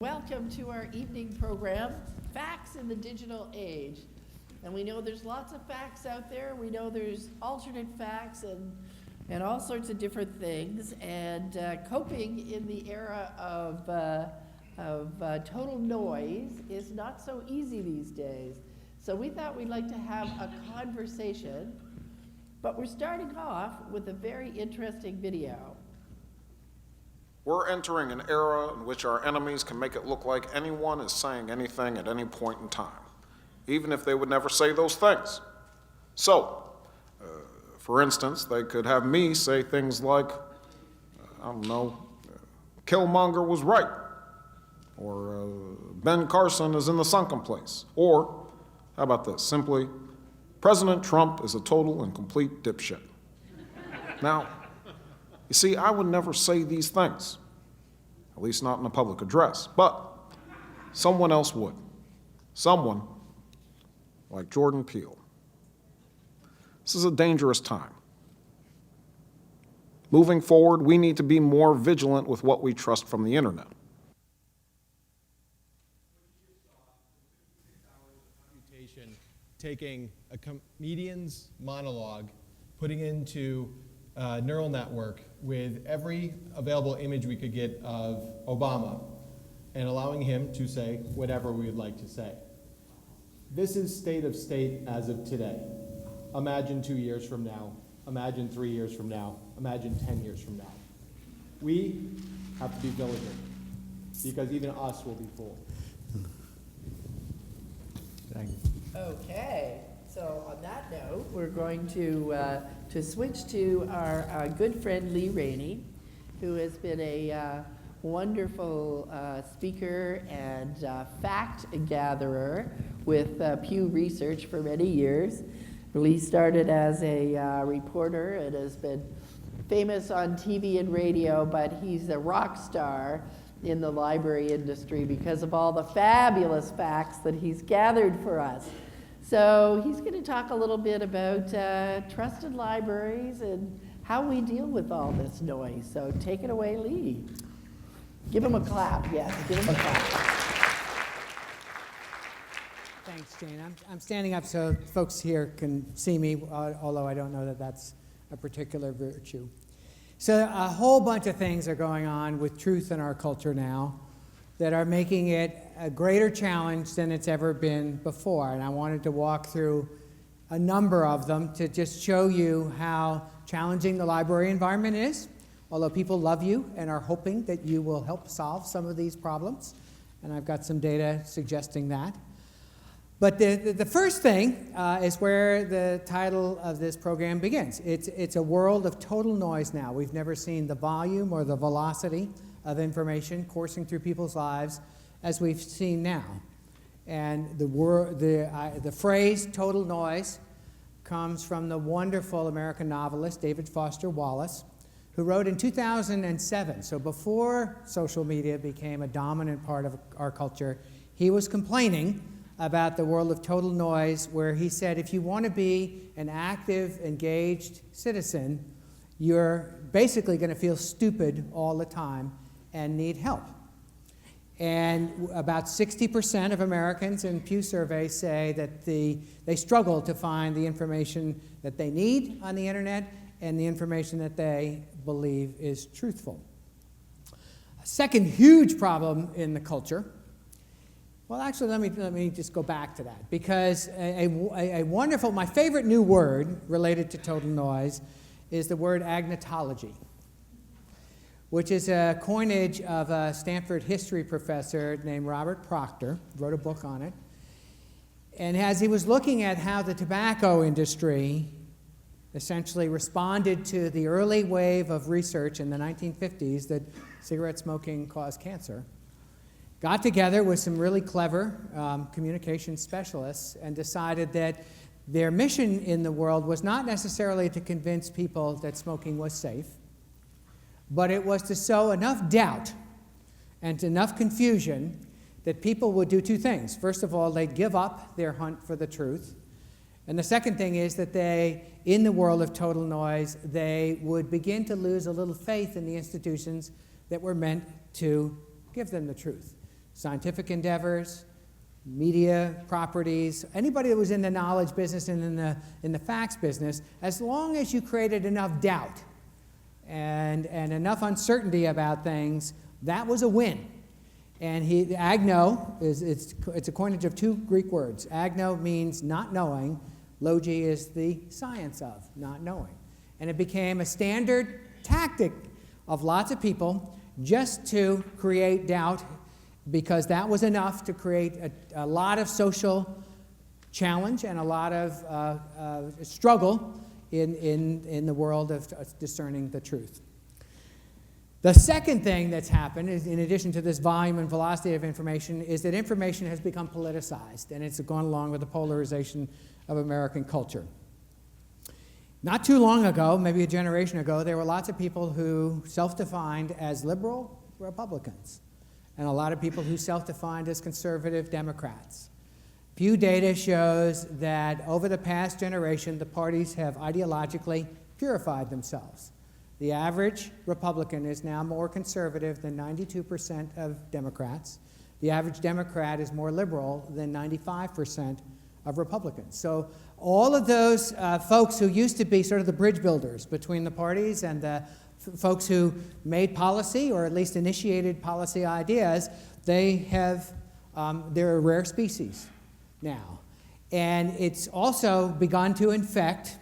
Welcome to our evening program, Facts in the Digital Age. And we know there's lots of facts out there. We know there's alternate facts and all sorts of different things. And coping in the era of total noise is not so easy these days. So we thought we'd like to have a conversation, but we're starting off with a very interesting video. We're entering an era in which our enemies can make it look like anyone is saying anything at any point in time, even if they would never say those things. So, for instance, they could have me say things like, Killmonger was right, or Ben Carson is in the sunken place, or, how about this, simply, President Trump is a total and complete dipshit. Now, you see, I would never say these things, at least not in a public address, but someone else would. Someone like Jordan Peele. This is a dangerous time. Moving forward, we need to be more vigilant with what we trust from the internet. Taking a comedian's monologue, putting into a neural network with every available image we could get of Obama and allowing him to say whatever we would like to say. This is state of state as of today. Imagine 2 years from now, imagine 3 years from now, imagine 10 years from now. We have to be vigilant because even us will be fooled. Thank you. Okay, so on that note, we're going to switch to our good friend Lee Rainie, who has been a wonderful speaker and fact gatherer with Pew Research for many years. Lee started as a reporter and has been famous on TV and radio, but he's a rock star in the library industry because of all the fabulous facts that he's gathered for us. So he's going to talk a little bit about trusted libraries and how we deal with all this noise. So take it away, Lee. Give him a clap, yes, give him a clap. Thanks, Jane. I'm standing up so folks here can see me, although I don't know that that's a particular virtue. So a whole bunch of things are going on with truth in our culture now that are making it a greater challenge than it's ever been before. And I wanted to walk through a number of them to just show you how challenging the library environment is, although people love you and are hoping that you will help solve some of these problems. And I've got some data suggesting that. But the first thing is where the title of this program begins. It's a world of total noise now. We've never seen the volume or the velocity of information coursing through people's lives as we've seen now. And the phrase total noise comes from the wonderful American novelist David Foster Wallace, who wrote in 2007, so before social media became a dominant part of our culture. He was complaining about the world of total noise, where he said, if you want to be an active, engaged citizen, you're basically going to feel stupid all the time and need help. And about 60% of Americans in Pew surveys say that they struggle to find the information that they need on the internet and the information that they believe is truthful. A second huge problem in the culture, well, actually, let me just go back to that, because a wonderful, my favorite new word related to total noise is the word agnotology, which is a coinage of a Stanford history professor named Robert Proctor, wrote a book on it. And as he was looking at how the tobacco industry essentially responded to the early wave of research in the 1950s that cigarette smoking caused cancer, got together with some really clever communication specialists and decided that their mission in the world was not necessarily to convince people that smoking was safe, but it was to sow enough doubt and enough confusion that people would do two things. First of all, they'd give up their hunt for the truth. And the second thing is that they, in the world of total noise, they would begin to lose a little faith in the institutions that were meant to give them the truth. scientific endeavors, media properties, anybody that was in the knowledge business and in the facts business, as long as you created enough doubt and enough uncertainty about things, that was a win. And agno, it's a coinage of two Greek words. Agno means not knowing. Logi is the science of not knowing. And it became a standard tactic of lots of people just to create doubt, because that was enough to create a lot of social challenge and a lot of struggle in the world of discerning the truth. The second thing that's happened, is, in addition to this volume and velocity of information, is that information has become politicized, and it's gone along with the polarization of American culture. Not too long ago, maybe a generation ago, there were lots of people who self-defined as liberal Republicans, and a lot of people who self-defined as conservative Democrats. Pew data shows that over the past generation, the parties have ideologically purified themselves. The average Republican is now more conservative than 92% of Democrats. The average Democrat is more liberal than 95% of Republicans. So all of those folks who used to be sort of the bridge builders between the parties and the folks who made policy, or at least initiated policy ideas, they're a rare species now. And it's also begun to infect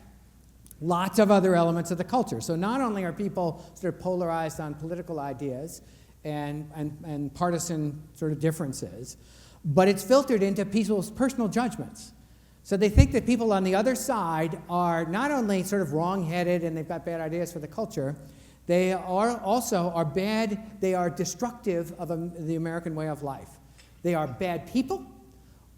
lots of other elements of the culture. So not only are people sort of polarized on political ideas and partisan sort of differences, but it's filtered into people's personal judgments. So they think that people on the other side are not only sort of wrong-headed and they've got bad ideas for the culture, they are also bad, they are destructive of the American way of life. They are bad people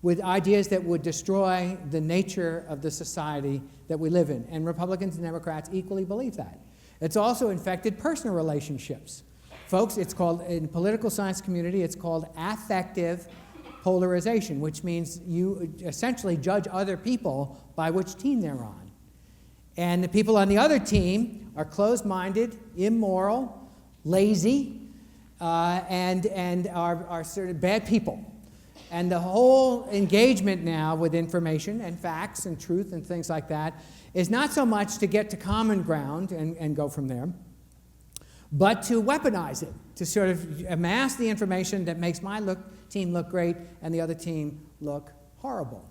with ideas that would destroy the nature of the society that we live in. And Republicans and Democrats equally believe that. It's also infected personal relationships. Folks, it's called, in political science community, it's called affective polarization, which means you essentially judge other people by which team they're on. And the people on the other team are closed-minded, immoral, lazy, and are sort of bad people. And the whole engagement now with information and facts and truth and things like that is not so much to get to common ground and go from there, but to weaponize it, to sort of amass the information that makes my team look great and the other team look horrible.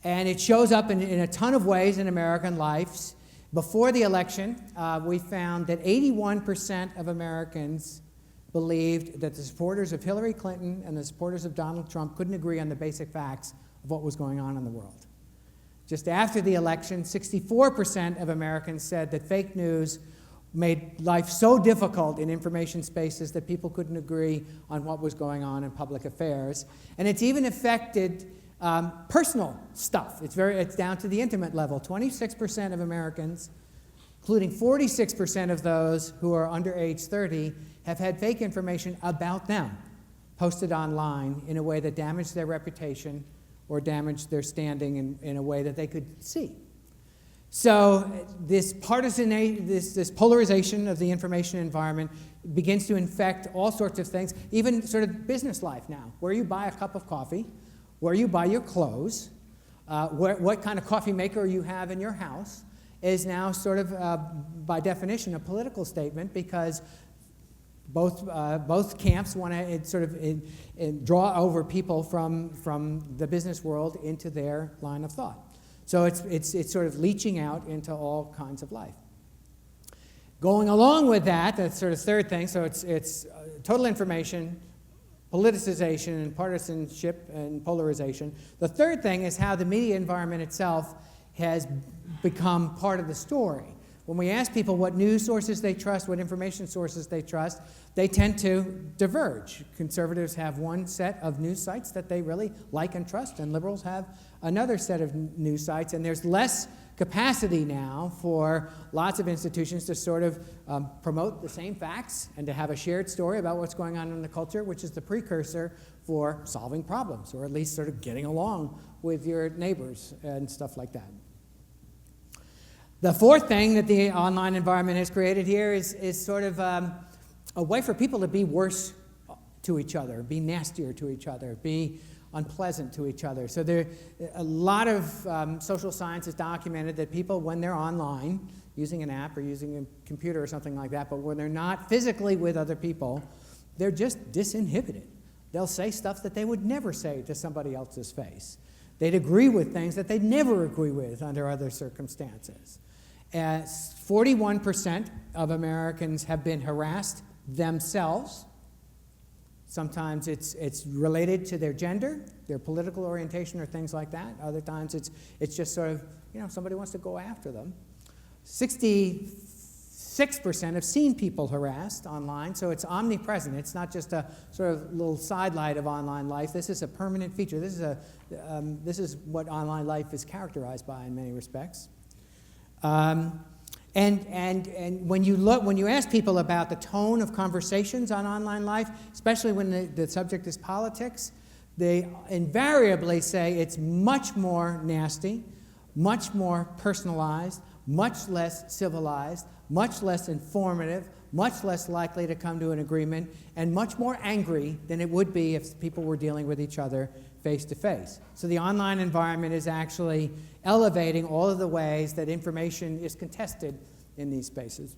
And it shows up in a ton of ways in American lives. Before the election, we found that 81% of Americans believed that the supporters of Hillary Clinton and the supporters of Donald Trump couldn't agree on the basic facts of what was going on in the world. Just after the election, 64% of Americans said that fake news made life so difficult in information spaces that people couldn't agree on what was going on in public affairs. And it's even affected personal stuff. It's down to the intimate level. 26% of Americans, including 46% of those who are under age 30, have had fake information about them posted online in a way that damaged their reputation or damaged their standing in a way that they could see. So this polarization of the information environment begins to infect all sorts of things, even sort of business life now, where you buy a cup of coffee, where you buy your clothes, what kind of coffee maker you have in your house is now sort of, by definition, a political statement, because both camps want to sort of draw over people from the business world into their line of thought. So it's sort of leaching out into all kinds of life. Going along with that, that's sort of third thing, so it's total information, politicization, and partisanship, and polarization. The third thing is how the media environment itself has become part of the story. When we ask people what news sources they trust, what information sources they trust, they tend to diverge. Conservatives have one set of news sites that they really like and trust, and liberals have another set of news sites, and there's less capacity now for lots of institutions to sort of promote the same facts and to have a shared story about what's going on in the culture, which is the precursor for solving problems, or at least sort of getting along with your neighbors and stuff like that. The fourth thing that the online environment has created here is sort of a way for people to be worse to each other, be nastier to each other, be unpleasant to each other. So a lot of social science has documented that people, when they're online, using an app or using a computer or something like that, but when they're not physically with other people, they're just disinhibited. They'll say stuff that they would never say to somebody else's face. They'd agree with things that they'd never agree with under other circumstances. 41% of Americans have been harassed themselves. Sometimes it's related to their gender, their political orientation, or things like that. Other times it's just sort of, somebody wants to go after them. 66% have seen people harassed online, so it's omnipresent. It's not just a sort of little sidelight of online life. This is a permanent feature. This is what online life is characterized by in many respects. And when you ask people about the tone of conversations on online life, especially when the subject is politics, they invariably say it's much more nasty, much more personalized, much less civilized, much less informative, much less likely to come to an agreement, and much more angry than it would be if people were dealing with each other face to face. So the online environment is actually elevating all of the ways that information is contested in these spaces.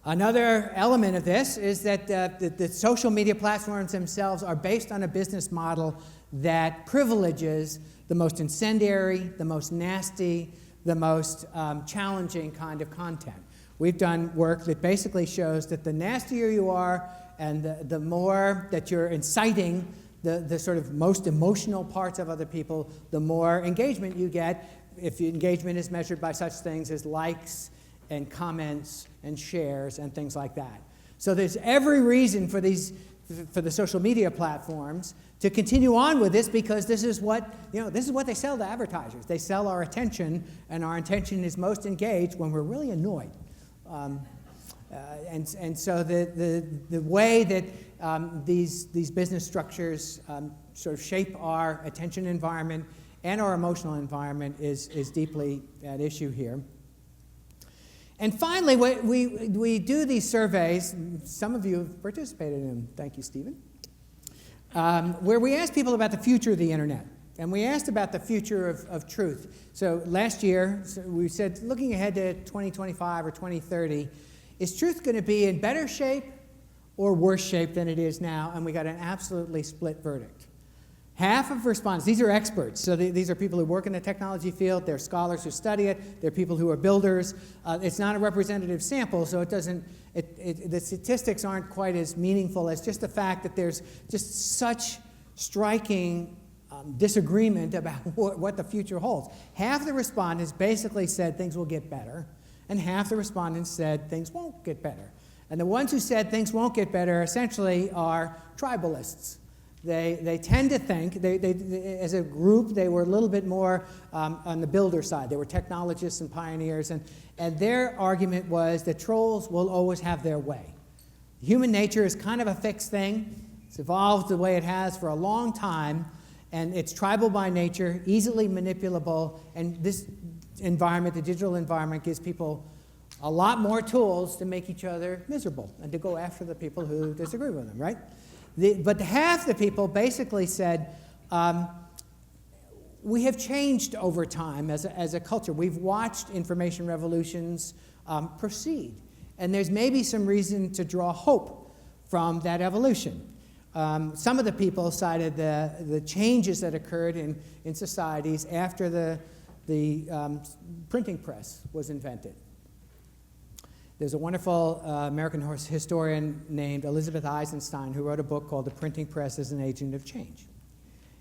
Another element of this is that the social media platforms themselves are based on a business model that privileges the most incendiary, the most nasty, the most challenging kind of content. We've done work that basically shows that the nastier you are and the more that you're inciting the sort of most emotional parts of other people, the more engagement you get, if engagement is measured by such things as likes and comments and shares and things like that. So there's every reason for the social media platforms to continue on with this, because this is what they sell to advertisers. They sell our attention, and our attention is most engaged when we're really annoyed. And so the way that these business structures sort of shape our attention environment and our emotional environment is deeply at issue here. And finally, we do these surveys. Some of you have participated in them. Thank you, Stephen. Where we ask people about the future of the internet. And we asked about the future of truth. So last year, we said, looking ahead to 2025 or 2030, is truth going to be in better shape or worse shape than it is now? And we got an absolutely split verdict. Half of respondents, these are experts, so these are people who work in the technology field, they're scholars who study it, they're people who are builders. It's not a representative sample, so the statistics aren't quite as meaningful as just the fact that there's just such striking disagreement about what the future holds. Half the respondents basically said things will get better, and half the respondents said things won't get better. And the ones who said things won't get better essentially are tribalists. They tend to think, as a group, they were a little bit more on the builder side. They were technologists and pioneers, and their argument was that trolls will always have their way. Human nature is kind of a fixed thing. It's evolved the way it has for a long time, and it's tribal by nature, easily manipulable, and this environment, the digital environment, gives people a lot more tools to make each other miserable and to go after the people who disagree with them, right? But half the people basically said, we have changed over time as a culture. We've watched information revolutions proceed, and there's maybe some reason to draw hope from that evolution. Some of the people cited the changes that occurred in societies after the printing press was invented. There's a wonderful American historian named Elizabeth Eisenstein who wrote a book called The Printing Press as an Agent of Change.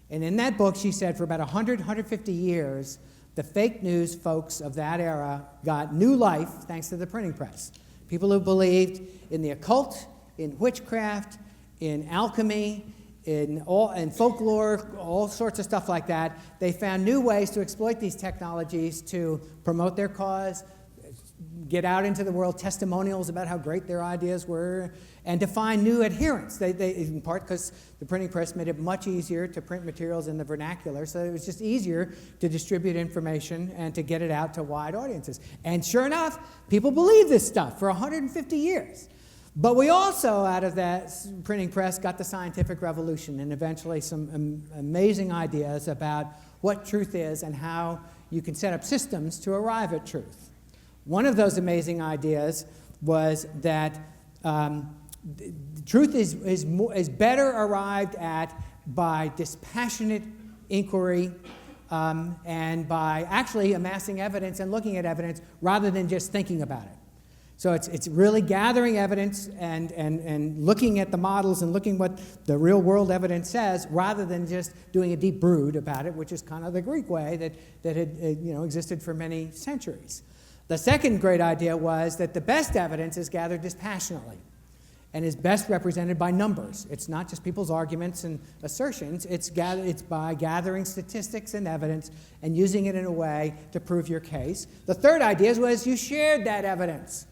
And in that book, she said for about 150 years, the fake news folks of that era got new life thanks to the printing press. People who believed in the occult, in witchcraft, in alchemy, in folklore, all sorts of stuff like that. They found new ways to exploit these technologies to promote their cause, get out into the world testimonials about how great their ideas were, and to find new adherents. They in part because the printing press made it much easier to print materials in the vernacular, so it was just easier to distribute information and to get it out to wide audiences. And sure enough, people believed this stuff for 150 years. But we also, out of that printing press, got the scientific revolution and eventually some amazing ideas about what truth is and how you can set up systems to arrive at truth. One of those amazing ideas was that truth is better arrived at by dispassionate inquiry and by actually amassing evidence and looking at evidence rather than just thinking about it. So it's really gathering evidence and looking at the models and looking what the real world evidence says rather than just doing a deep brood about it, which is kind of the Greek way that had existed for many centuries. The second great idea was that the best evidence is gathered dispassionately and is best represented by numbers. It's not just people's arguments and assertions. It's by gathering statistics and evidence and using it in a way to prove your case. The third idea was you shared that evidence.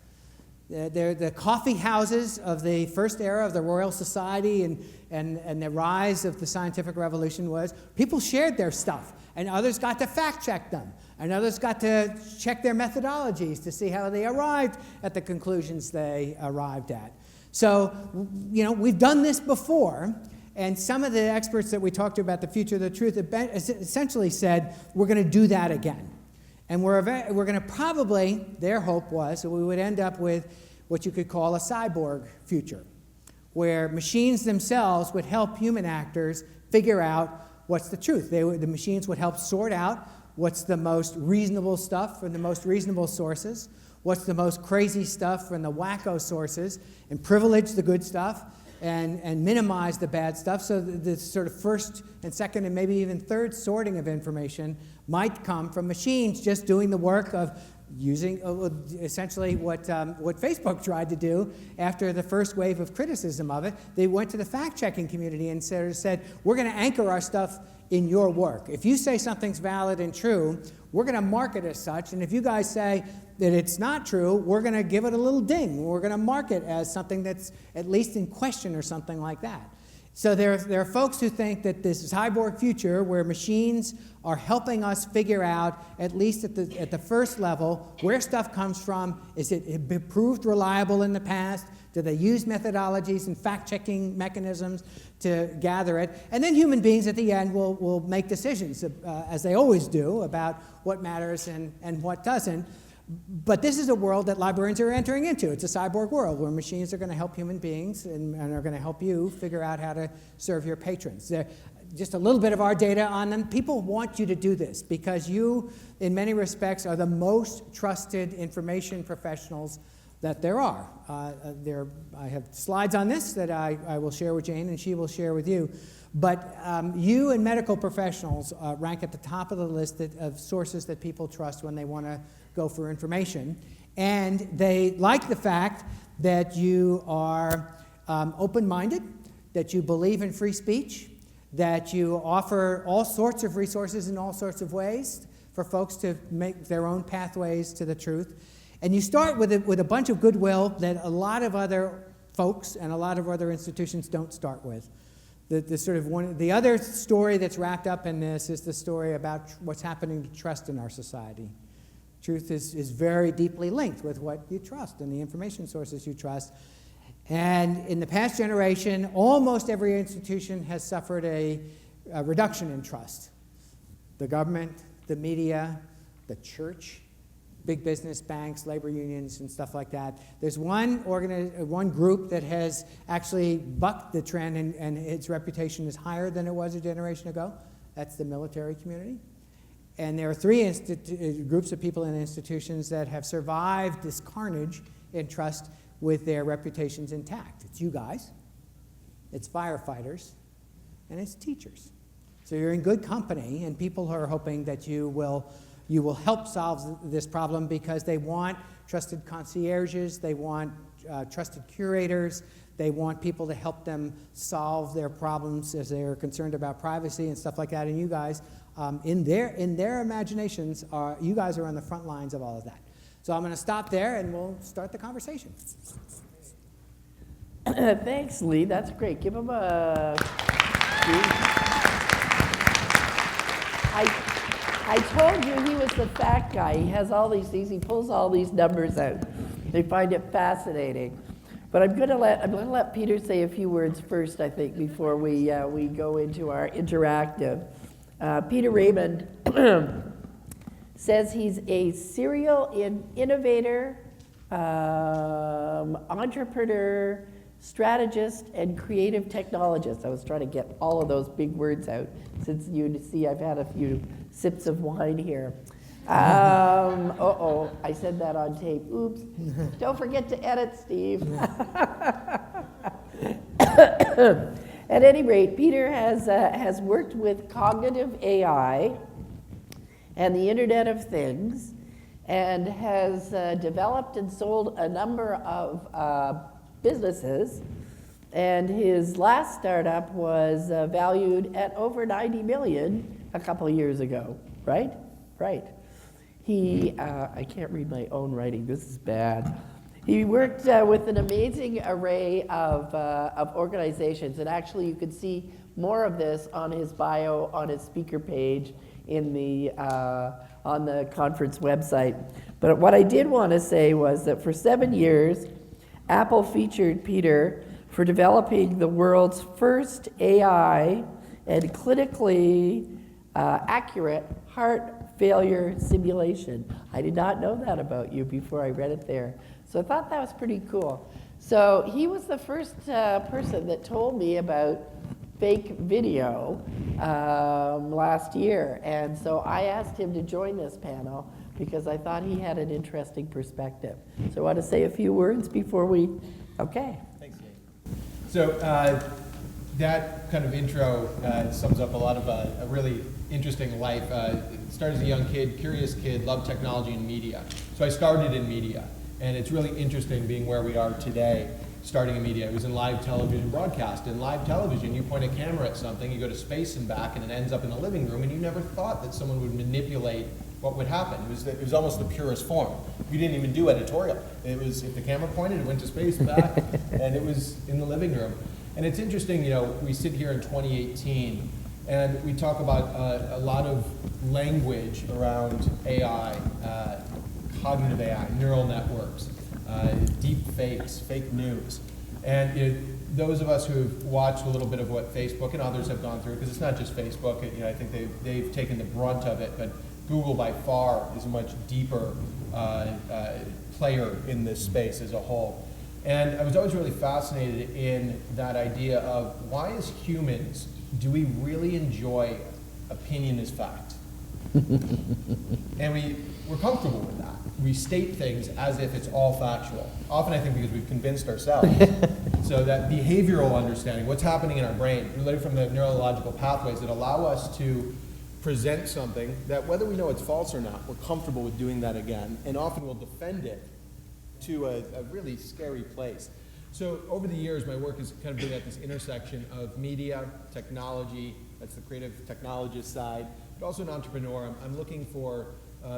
The coffee houses of the first era of the Royal Society and the rise of the scientific revolution was people shared their stuff, and others got to fact check them, and others got to check their methodologies to see how they arrived at the conclusions they arrived at. So, we've done this before, and some of the experts that we talked to about the future of the truth essentially said, we're going to do that again. And we're going to probably, their hope was that we would end up with what you could call a cyborg future, where machines themselves would help human actors figure out what's the truth. The machines would help sort out what's the most reasonable stuff from the most reasonable sources, what's the most crazy stuff from the wacko sources, and privilege the good stuff and minimize the bad stuff, so the sort of first and second and maybe even third sorting of information might come from machines just doing the work of using essentially what Facebook tried to do after the first wave of criticism of it. They went to the fact-checking community and said, we're going to anchor our stuff in your work. If you say something's valid and true, we're going to mark it as such, and if you guys say that it's not true, we're going to give it a little ding. We're going to mark it as something that's at least in question or something like that. So there are folks who think that this cyborg future where machines are helping us figure out, at least at the first level, where stuff comes from. Is it proved reliable in the past? Do they use methodologies and fact-checking mechanisms to gather it? And then human beings at the end will make decisions, as they always do, about what matters and what doesn't. But this is a world that librarians are entering into. It's a cyborg world where machines are going to help human beings and are going to help you figure out how to serve your patrons. Just a little bit of our data on them. People want you to do this because you, in many respects, are the most trusted information professionals that there are. I have slides on this that I will share with Jane and she will share with you. But you and medical professionals rank at the top of the list of sources that people trust when they want to go for information. And they like the fact that you are open-minded, that you believe in free speech, that you offer all sorts of resources in all sorts of ways for folks to make their own pathways to the truth. And you start with a bunch of goodwill that a lot of other folks and a lot of other institutions don't start with. The other story that's wrapped up in this is the story about what's happening to trust in our society. Truth is very deeply linked with what you trust and the information sources you trust. And in the past generation, almost every institution has suffered a reduction in trust. The government, the media, the church, big business, banks, labor unions, and stuff like that. There's one group that has actually bucked the trend, and its reputation is higher than it was a generation ago. That's the military community. And there are three groups of people in institutions that have survived this carnage in trust with their reputations intact. It's you guys, it's firefighters, and it's teachers. So you're in good company, and people are hoping that you will help solve this problem because they want trusted concierges, they want trusted curators, they want people to help them solve their problems as they're concerned about privacy and stuff like that. And you guys, in their imaginations, you guys are on the front lines of all of that. So I'm going to stop there, and we'll start the conversation. Thanks, Lee. That's great. Give him a... I told you he was the fact guy. He has all these things. He pulls all these numbers out. They find it fascinating. But I'm gonna let Peter say a few words first, I think, before we go into our interactive. Peter Raymond says he's a serial innovator, entrepreneur, strategist, and creative technologist. I was trying to get all of those big words out since you see I've had a few sips of wine here. I said that on tape. Oops. Don't forget to edit, Steve. At any rate, Peter has worked with cognitive AI and the Internet of Things, and has developed and sold a number of businesses. And his last startup was valued at over 90 million a couple years ago, right? Right. He, I can't read my own writing, this is bad. He worked with an amazing array of organizations, and actually you could see more of this on his bio, on his speaker page, in the, on the conference website. But what I did want to say was that for 7 years, Apple featured Peter for developing the world's first AI and clinically accurate heart failure simulation. I did not know that about you before I read it there. So I thought that was pretty cool. So he was the first person that told me about fake video last year. And so I asked him to join this panel because I thought he had an interesting perspective. So I want to say a few words before we, okay. Thanks, Jane. So that kind of intro sums up a lot of a really interesting life. Started as a young kid, curious kid, loved technology and media. So I started in media, and it's really interesting being where we are today, starting in media. It was in live television broadcast. In live television, you point a camera at something, you go to space and back, and it ends up in the living room, and you never thought that someone would manipulate what would happen. It was almost the purest form. We didn't even do editorial. It was, if the camera pointed, it went to space and back, and it was in the living room. And it's interesting, you know, we sit here in 2018, and we talk about a lot of language around AI, cognitive AI, neural networks, deep fakes, fake news. And you know, those of us who have watched a little bit of what Facebook and others have gone through, because it's not just Facebook, you know, I think they've taken the brunt of it, but Google by far is a much deeper player in this space as a whole. And I was always really fascinated in that idea of why as humans do we really enjoy opinion as fact? And we're comfortable with that. We state things as if it's all factual. Often I think because we've convinced ourselves. So that behavioral understanding, what's happening in our brain, related from the neurological pathways that allow us to present something that whether we know it's false or not, we're comfortable with doing that again, and often we'll defend it to a really scary place. So over the years, my work has kind of been at this intersection of media, technology, that's the creative technologist side, but also an entrepreneur. I'm looking for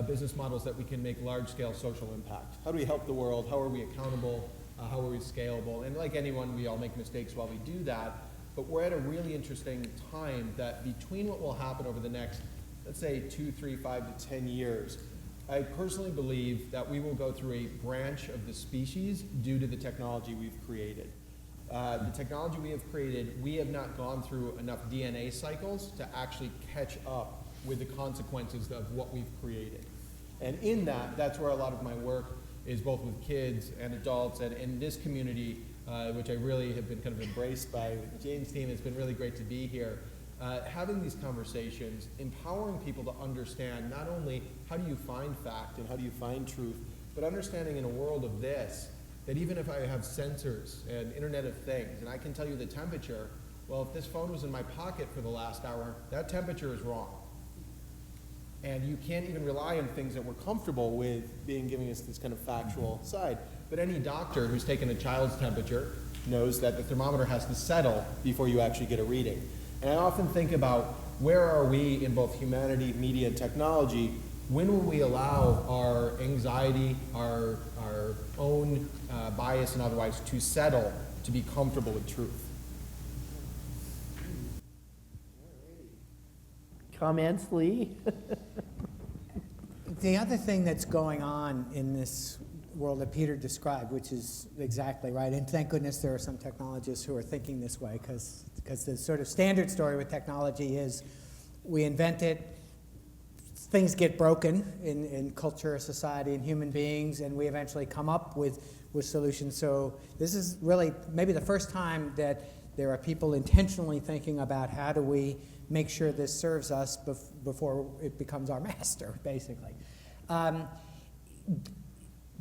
business models that we can make large-scale social impact. How do we help the world? How are we accountable? How are we scalable? And like anyone, we all make mistakes while we do that, but we're at a really interesting time that between what will happen over the next, let's say 2, 3, 5 to 10 years, I personally believe that we will go through a branch of the species due to the technology we've created. The technology we have created, we have not gone through enough DNA cycles to actually catch up with the consequences of what we've created. And in that, that's where a lot of my work is, both with kids and adults, and in this community, which I really have been kind of embraced by Jane's team. It's been really great to be here. Having these conversations, empowering people to understand not only how do you find fact and how do you find truth, but understanding in a world of this, that even if I have sensors and Internet of Things, and I can tell you the temperature, well, if this phone was in my pocket for the last hour, that temperature is wrong. And you can't even rely on things that we're comfortable with giving us this kind of factual side. But any doctor who's taken a child's temperature knows that the thermometer has to settle before you actually get a reading. And I often think about where are we in both humanity, media, and technology. When will we allow our anxiety, our own bias and otherwise to settle, to be comfortable with truth? Comments, Lee? The other thing that's going on in this world that Peter described, which is exactly right. And thank goodness there are some technologists who are thinking this way, because the sort of standard story with technology is we invent it, things get broken in culture, society, and human beings, and we eventually come up with solutions. So this is really maybe the first time that there are people intentionally thinking about how do we make sure this serves us before it becomes our master, basically.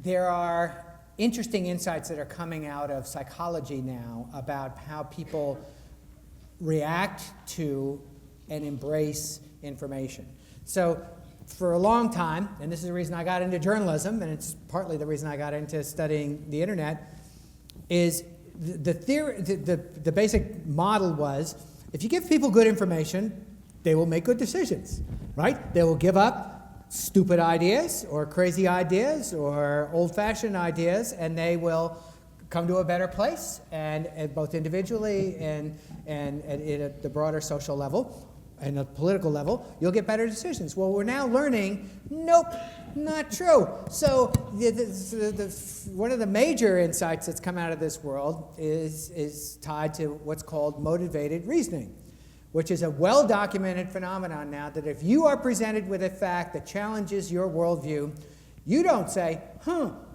There are interesting insights that are coming out of psychology now about how people react to and embrace information. So for a long time, and this is the reason I got into journalism, and it's partly the reason I got into studying the internet, is the theory, the basic model was, if you give people good information, they will make good decisions, right? They will give up stupid ideas or crazy ideas or old-fashioned ideas, and they will come to a better place, and both individually and at the broader social level and a political level, you'll get better decisions. Well, we're now learning, nope, not true. So one of the major insights that's come out of this world is tied to what's called motivated reasoning, which is a well-documented phenomenon now, that if you are presented with a fact that challenges your worldview, you don't say,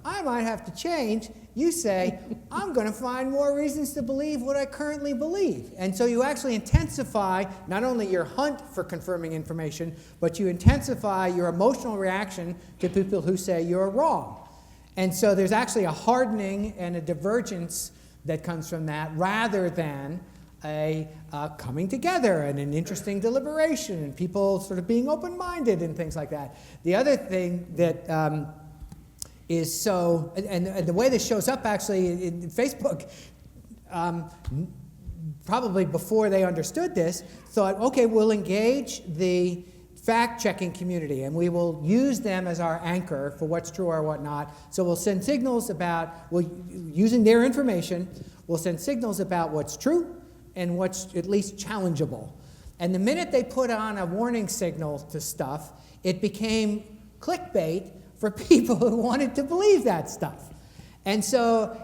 I might have to change. You say, I'm going to find more reasons to believe what I currently believe. And so you actually intensify not only your hunt for confirming information, but you intensify your emotional reaction to people who say you're wrong. And so there's actually a hardening and a divergence that comes from that, rather than a coming together and an interesting deliberation and people sort of being open-minded and things like that. The other thing that is so, and the way this shows up actually in Facebook, probably before they understood this, thought, okay, we'll engage the fact-checking community and we will use them as our anchor for what's true or what not. So we'll send signals about, using their information, we'll send signals about what's true and what's at least challengeable. And the minute they put on a warning signal to stuff, it became clickbait for people who wanted to believe that stuff. And so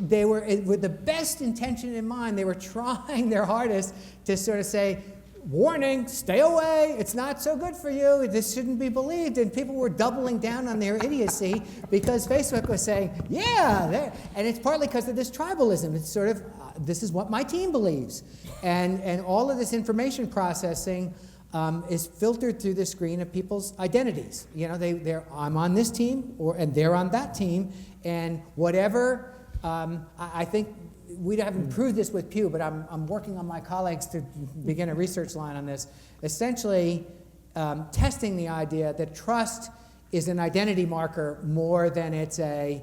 they were, with the best intention in mind, they were trying their hardest to sort of say, warning, stay away, it's not so good for you, this shouldn't be believed. And people were doubling down on their idiocy because Facebook was saying, yeah, and it's partly because of this tribalism. It's sort of, this is what my team believes. And all of this information processing is filtered through the screen of people's identities. You know, I'm on this team, and they're on that team, and whatever, I think we haven't proved this with Pew, but I'm working on my colleagues to begin a research line on this, essentially testing the idea that trust is an identity marker more than it's a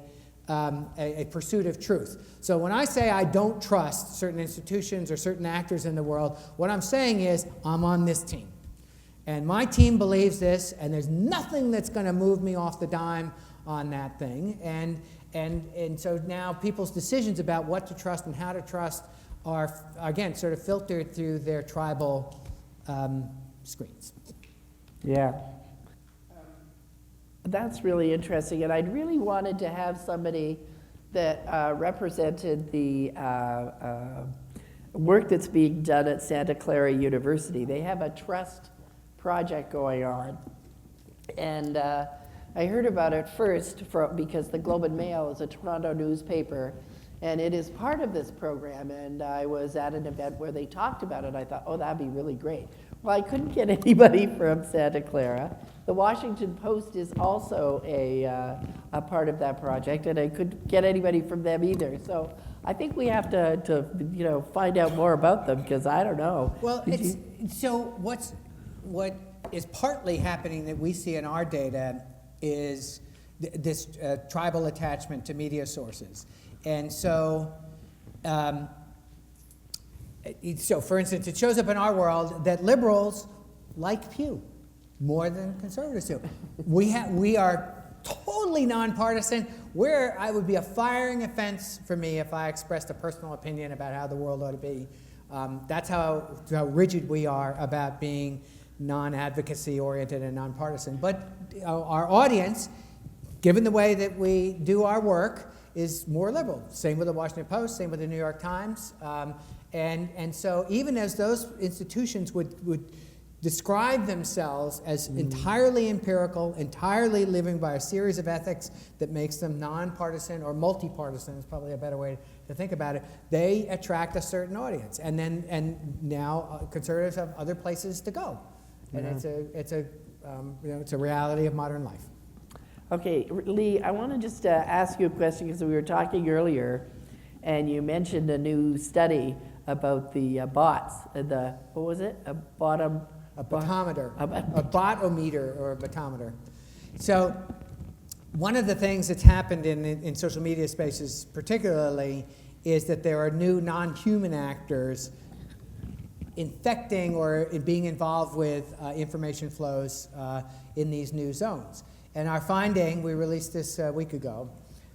pursuit of truth. So when I say I don't trust certain institutions or certain actors in the world, what I'm saying is I'm on this team. And my team believes this, and there's nothing that's going to move me off the dime on that thing. And so now people's decisions about what to trust and how to trust are, again, sort of filtered through their tribal screens. Yeah. That's really interesting, and I'd really wanted to have somebody that represented the work that's being done at Santa Clara University. They have a trust project going on, and I heard about it first because the Globe and Mail is a Toronto newspaper, and it is part of this program, and I was at an event where they talked about it. I thought, oh, that'd be really great. Well, I couldn't get anybody from Santa Clara. The Washington Post is also a part of that project, and I couldn't get anybody from them either. So I think we have to find out more about them, because I don't know. Well, so what is partly happening that we see in our data is this tribal attachment to media sources. And so, for instance, it shows up in our world that liberals like Pew more than conservatives do. We are totally nonpartisan. I would be a firing offense for me if I expressed a personal opinion about how the world ought to be. That's how rigid we are about being non-advocacy oriented and nonpartisan. But our audience given the way that we do our work, is more liberal. Same with the Washington Post, same with the New York Times. And so even as those institutions would describe themselves as entirely empirical, entirely living by a series of ethics that makes them nonpartisan or multi-partisan is probably a better way to think about it, they attract a certain audience. And now conservatives have other places to go. And it's a reality of modern life. Okay, Lee, I want to just ask you a question because we were talking earlier, and you mentioned a new study about the bots. What was it? A botometer. A botometer or a botometer. So one of the things that's happened in social media spaces particularly is that there are new non-human actors infecting or being involved with information flows in these new zones. And our finding, we released this a week ago,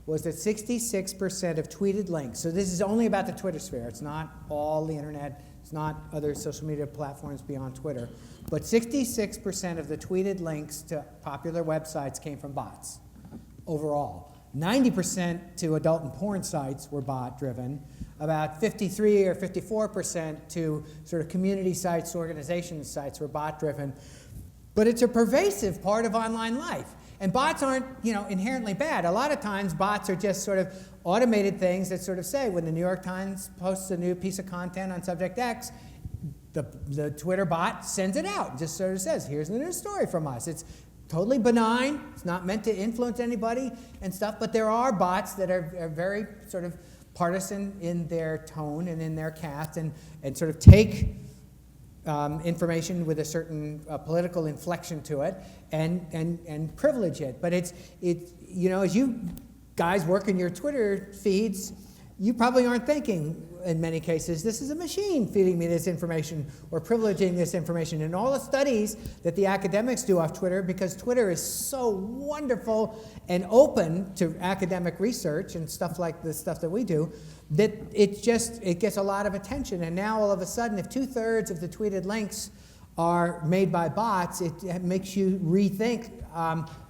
was that 66% of tweeted links, so this is only about the Twitter sphere, it's not all the internet, it's not other social media platforms beyond Twitter, but 66% of the tweeted links to popular websites came from bots overall. 90% to adult and porn sites were bot-driven, about 53 or 54% to sort of community sites, organization sites were bot-driven. But it's a pervasive part of online life. And bots aren't, inherently bad. A lot of times bots are just sort of automated things that sort of say, when the New York Times posts a new piece of content on subject X, the Twitter bot sends it out and just sort of says, here's the news story from us. It's totally benign. It's not meant to influence anybody and stuff. But there are bots that are very sort of partisan in their tone and in their cast and sort of take information with a certain political inflection to it and privilege it. But it's as you guys work in your Twitter feeds, you probably aren't thinking in many cases, this is a machine feeding me this information or privileging this information. And all the studies that the academics do off Twitter, because Twitter is so wonderful and open to academic research and stuff like the stuff that we do, that it gets a lot of attention. And now all of a sudden, if 2/3 of the tweeted links are made by bots, it makes you rethink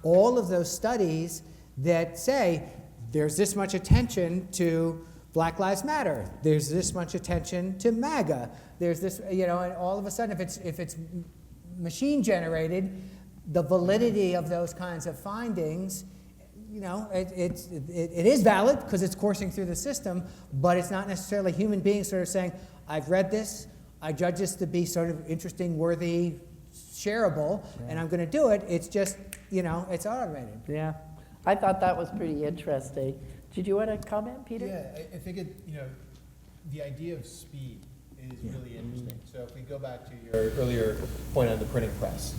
all of those studies that say there's this much attention to Black Lives Matter, there's this much attention to MAGA, there's this, and all of a sudden, if it's machine generated, the validity of those kinds of findings, it is valid because it's coursing through the system, but it's not necessarily human beings sort of saying, I've read this, I judge this to be sort of interesting, worthy, shareable, and I'm going to do it. It's just, it's automated. Yeah. I thought that was pretty interesting. Did you want to comment, Peter? Yeah, I think the idea of speed is really interesting. So if we go back to your earlier point on the printing press,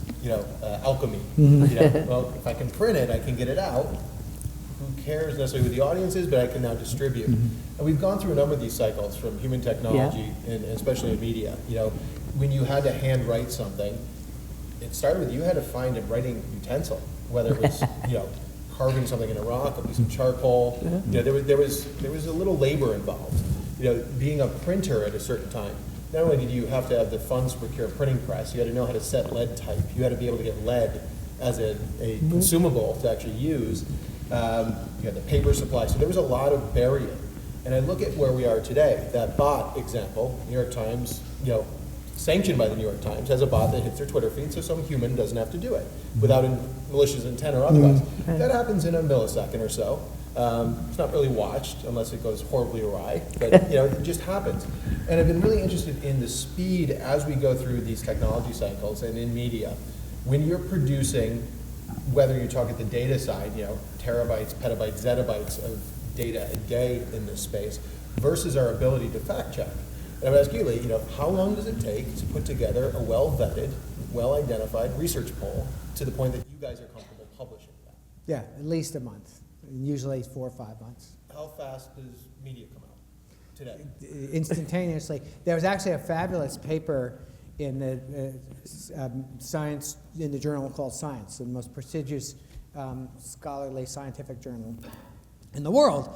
alchemy. Well, if I can print it, I can get it out. Who cares necessarily who the audience is, but I can now distribute. And we've gone through a number of these cycles from human technology and especially in media. When you had to hand write something, it started with you had to find a writing utensil, whether it was carving something in a rock, a piece of charcoal. There was a little labor involved. Being a printer at a certain time, not only did you have to have the funds to procure a printing press, you had to know how to set lead type. You had to be able to get lead as a consumable to actually use. You had the paper supply. So there was a lot of burying. And I look at where we are today. That bot example, New York Times, sanctioned by the New York Times, has a bot that hits their Twitter feed, so some human doesn't have to do it without a malicious intent or otherwise. That happens in a millisecond or so. It's not really watched unless it goes horribly awry, but it just happens. And I've been really interested in the speed as we go through these technology cycles and in media. When you're producing, whether you talk at the data side, terabytes, petabytes, zettabytes of data a day in this space, versus our ability to fact check. And I would ask you, Lee, how long does it take to put together a well-vetted, well-identified research poll to the point that you guys are comfortable publishing that? Yeah, at least a month, usually 4 or 5 months. How fast does media come out today? Instantaneously. There was actually a fabulous paper in the science, in the journal called Science, the most prestigious scholarly scientific journal in the world.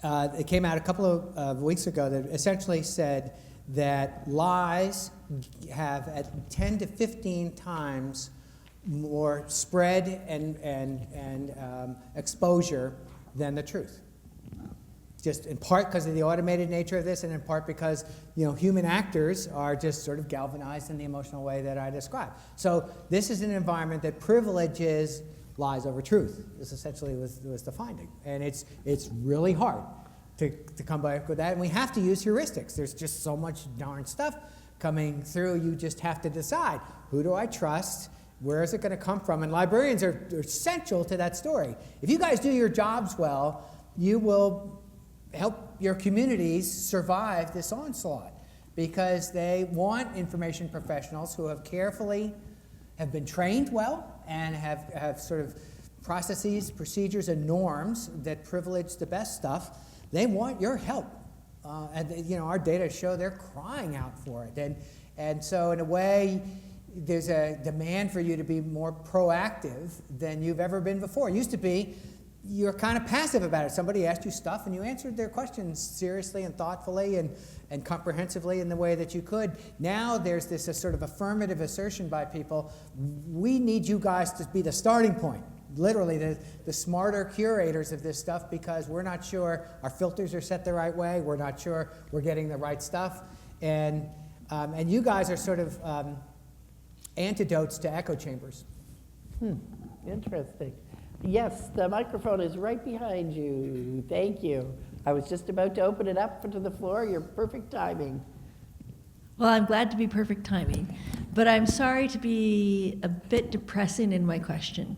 It came out a couple of weeks ago that essentially said that lies have at 10 to 15 times more spread and exposure than the truth. Just in part because of the automated nature of this, and in part because human actors are just sort of galvanized in the emotional way that I described. So this is an environment that privileges lies over truth. This essentially was the finding, and it's really hard to come back with that. And we have to use heuristics. There's just so much darn stuff coming through. You just have to decide, who do I trust? Where is it going to come from? And librarians are essential to that story. If you guys do your jobs well, you will help your communities survive this onslaught, because they want information professionals who have been trained well and have sort of processes, procedures, and norms that privilege the best stuff. They want your help. And our data show they're crying out for it. And so in a way, there's a demand for you to be more proactive than you've ever been before. It used to be you're kind of passive about it. Somebody asked you stuff and you answered their questions seriously and thoughtfully and comprehensively in the way that you could. Now there's this sort of affirmative assertion by people, we need you guys to be the starting point. Literally the smarter curators of this stuff, because we're not sure our filters are set the right way, we're not sure we're getting the right stuff. And you guys are sort of antidotes to echo chambers. Interesting. Yes, the microphone is right behind you. Thank you. I was just about to open it up to the floor. Your perfect timing. Well, I'm glad to be perfect timing, but I'm sorry to be a bit depressing in my question.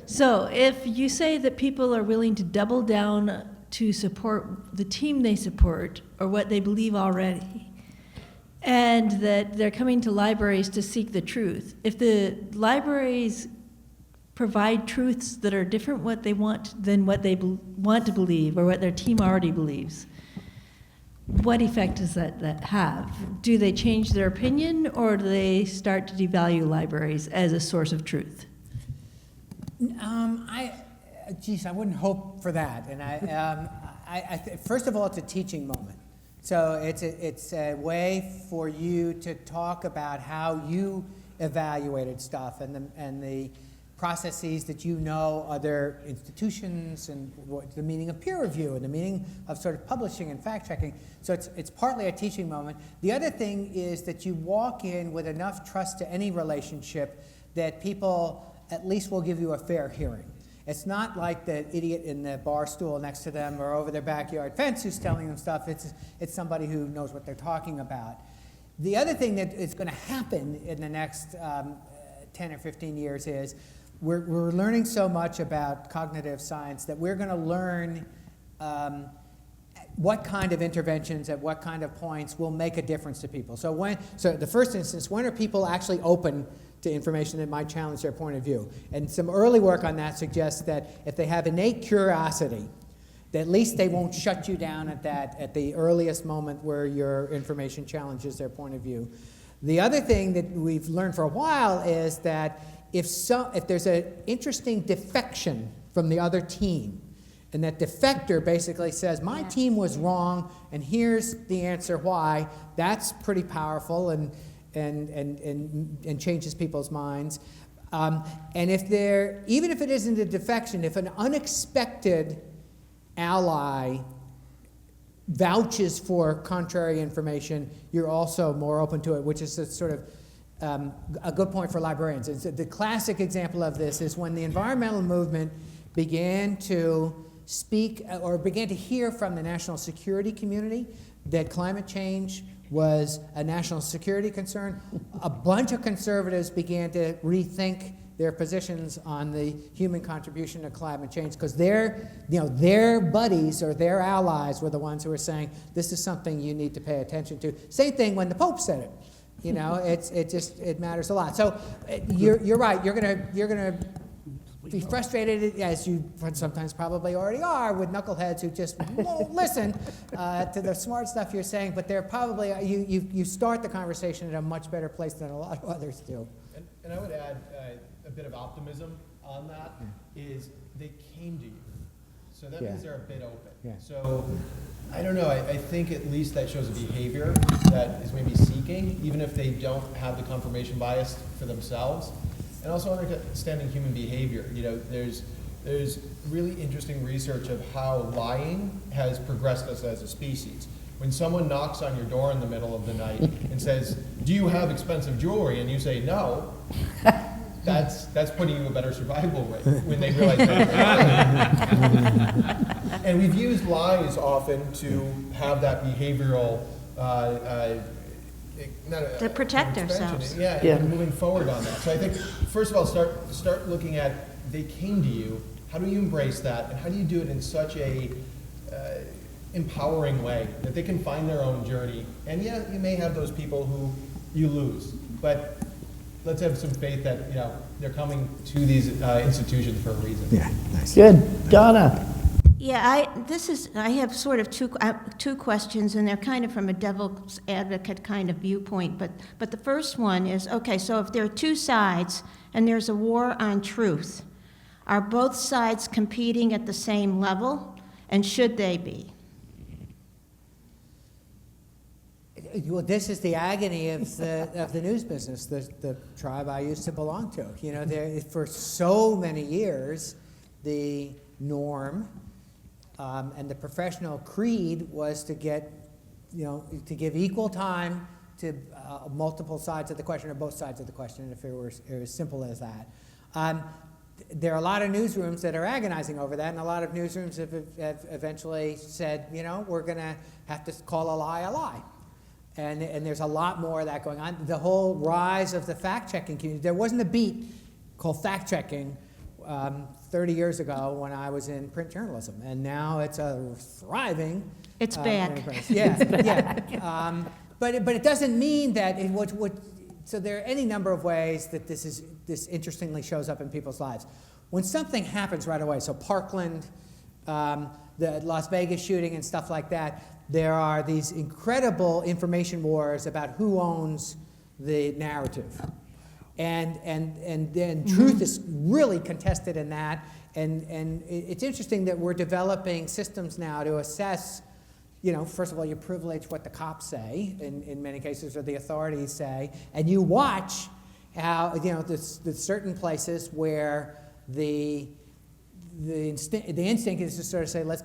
So if you say that people are willing to double down to support the team they support or what they believe already, and that they're coming to libraries to seek the truth, if the libraries provide truths that are different what they want than what they want to believe or what their team already believes, what effect does that have? Do they change their opinion, or do they start to devalue libraries as a source of truth? I wouldn't hope for that. And first of all, it's a teaching moment. So it's a way for you to talk about how you evaluated stuff and the processes that other institutions, and what the meaning of peer review and the meaning of sort of publishing and fact checking. So it's partly a teaching moment. The other thing is that you walk in with enough trust to any relationship that people at least will give you a fair hearing. It's not like the idiot in the bar stool next to them or over their backyard fence who's telling them stuff. It's somebody who knows what they're talking about. The other thing that is going to happen in the next 10 or 15 years is we're learning so much about cognitive science that we're going to learn what kind of interventions at what kind of points will make a difference to people. So the first instance, when are people actually open to information that might challenge their point of view? And some early work on that suggests that if they have innate curiosity, that at least they won't shut you down at the earliest moment where your information challenges their point of view. The other thing that we've learned for a while is that if there's an interesting defection from the other team, and that defector basically says, my team was wrong, and here's the answer why, that's pretty powerful and changes people's minds. And even if it isn't a defection, if an unexpected ally vouches for contrary information, you're also more open to it, which is a sort of a good point for librarians. The classic example of this is when the environmental movement began to speak or began to hear from the national security community that climate change was a national security concern. A bunch of conservatives began to rethink their positions on the human contribution to climate change, because their buddies or their allies were the ones who were saying, this is something you need to pay attention to. Same thing when the Pope said it. It matters a lot. So you're right. You're gonna be frustrated, as you sometimes probably already are, with knuckleheads who just won't listen to the smart stuff you're saying. But they're probably you start the conversation at a much better place than a lot of others do. And I would add a bit of optimism on that. Is they came to you, so that means they're a bit open. Yeah. So I don't know. I think at least that shows a behavior that is maybe seeking, even if they don't have the confirmation bias for themselves. and also understanding human behavior. You know, there's really interesting research of how lying has progressed us as a species. When someone knocks on your door in the middle of the night and says, "Do you have expensive jewelry?" and you say no, that's putting you a better survival rate when they realize that. And we've used lies often to have that behavioral To protect ourselves. Yeah, Yeah. and moving forward on that. So I think, first of all, start looking at, they came to you, how do you embrace that, and how do you do it in such a empowering way that they can find their own journey? And yeah, you may have those people who you lose, but let's have some faith that, you know, they're coming to these institutions for a reason. Yeah, nice. Good. Donna? Yeah, I have sort of two questions, and they're kind of from a devil's advocate kind of viewpoint. But the first one is, okay, so if there are two sides and there's a war on truth, are both sides competing at the same level, and should they be? Well, this is the agony of the news business, the tribe I used to belong to. You know, for so many years, the norm and the professional creed was to get, you know, to give equal time to multiple sides of the question or both sides of the question, if it was as simple as that. There are a lot of newsrooms that are agonizing over that, and a lot of newsrooms have eventually said, you know, we're going to have to call a lie a lie. And there's a lot more of that going on. The whole rise of the fact-checking community, there wasn't a beat called fact-checking 30 years ago when I was in print journalism, and now it's a thriving. It's back. enterprise. Yeah. But it doesn't mean that so there are any number of ways that this interestingly shows up in people's lives. When something happens right away, so Parkland, the Las Vegas shooting and stuff like that, there are these incredible information wars about who owns the narrative. And then truth is really contested in that. And it's interesting that we're developing systems now to assess, you know, first of all, you privilege what the cops say in many cases, or the authorities say, and you watch how, you know, there's certain places where the instinct is to sort of say, let's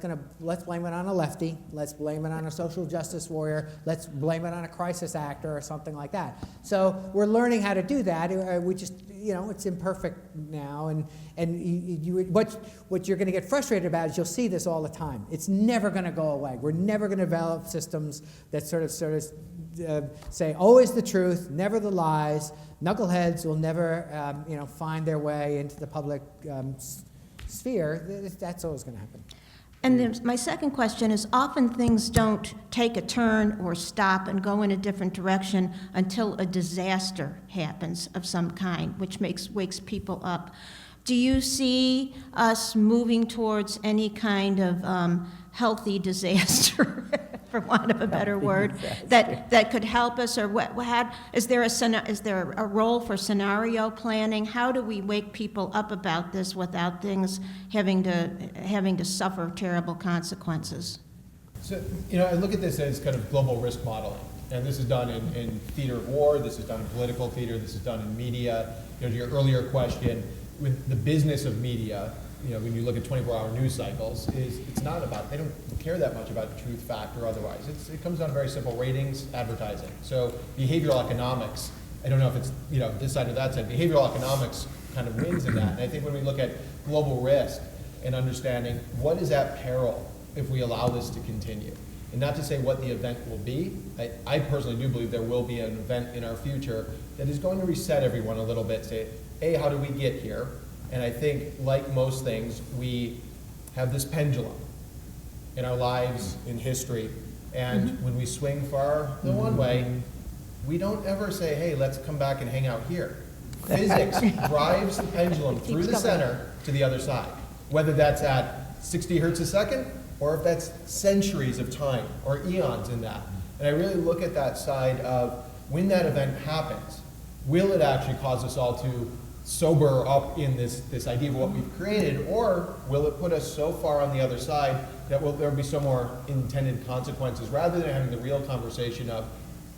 blame it on a lefty, let's blame it on a social justice warrior, let's blame it on a crisis actor or something like that. So we're learning how to do that. We just, you know, it's imperfect now, and what you're going to get frustrated about is you'll see this all the time. It's never going to go away. We're never going to develop systems that sort of say always the truth, never the lies. Knuckleheads will never, you know, find their way into the public sphere. That's always going to happen. And then my second question is, often things don't take a turn or stop and go in a different direction until a disaster happens of some kind, which wakes people up. Do you see us moving towards any kind of healthy disaster, for want of a better word, that could help us? Or is there a role for scenario planning? How do we wake people up about this without things having to suffer terrible consequences? So, you know, I look at this as kind of global risk modeling. And this is done in theater of war, this is done in political theater, this is done in media. You know, to your earlier question, with the business of media, you know, when you look at 24-hour news cycles, it's not about, they don't care that much about truth, fact, or otherwise. It comes down to very simple: ratings, advertising. So behavioral economics, I don't know if it's, you know, this side or that side, behavioral economics kind of wins in that. And I think when we look at global risk and understanding what is at peril if we allow this to continue, and not to say what the event will be, I personally do believe there will be an event in our future that is going to reset everyone a little bit, say, A, how do we get here? And I think, like most things, we have this pendulum in our lives, in history, and when we swing far the one way, we don't ever say, hey, let's come back and hang out here. Physics drives the pendulum through the center to the other side, whether that's at 60 hertz a second, or if that's centuries of time, or eons in that. And I really look at that side of, when that event happens, will it actually cause us all to sober up in this idea of what we've created, or will it put us so far on the other side that there'll be so more intended consequences, rather than having the real conversation of,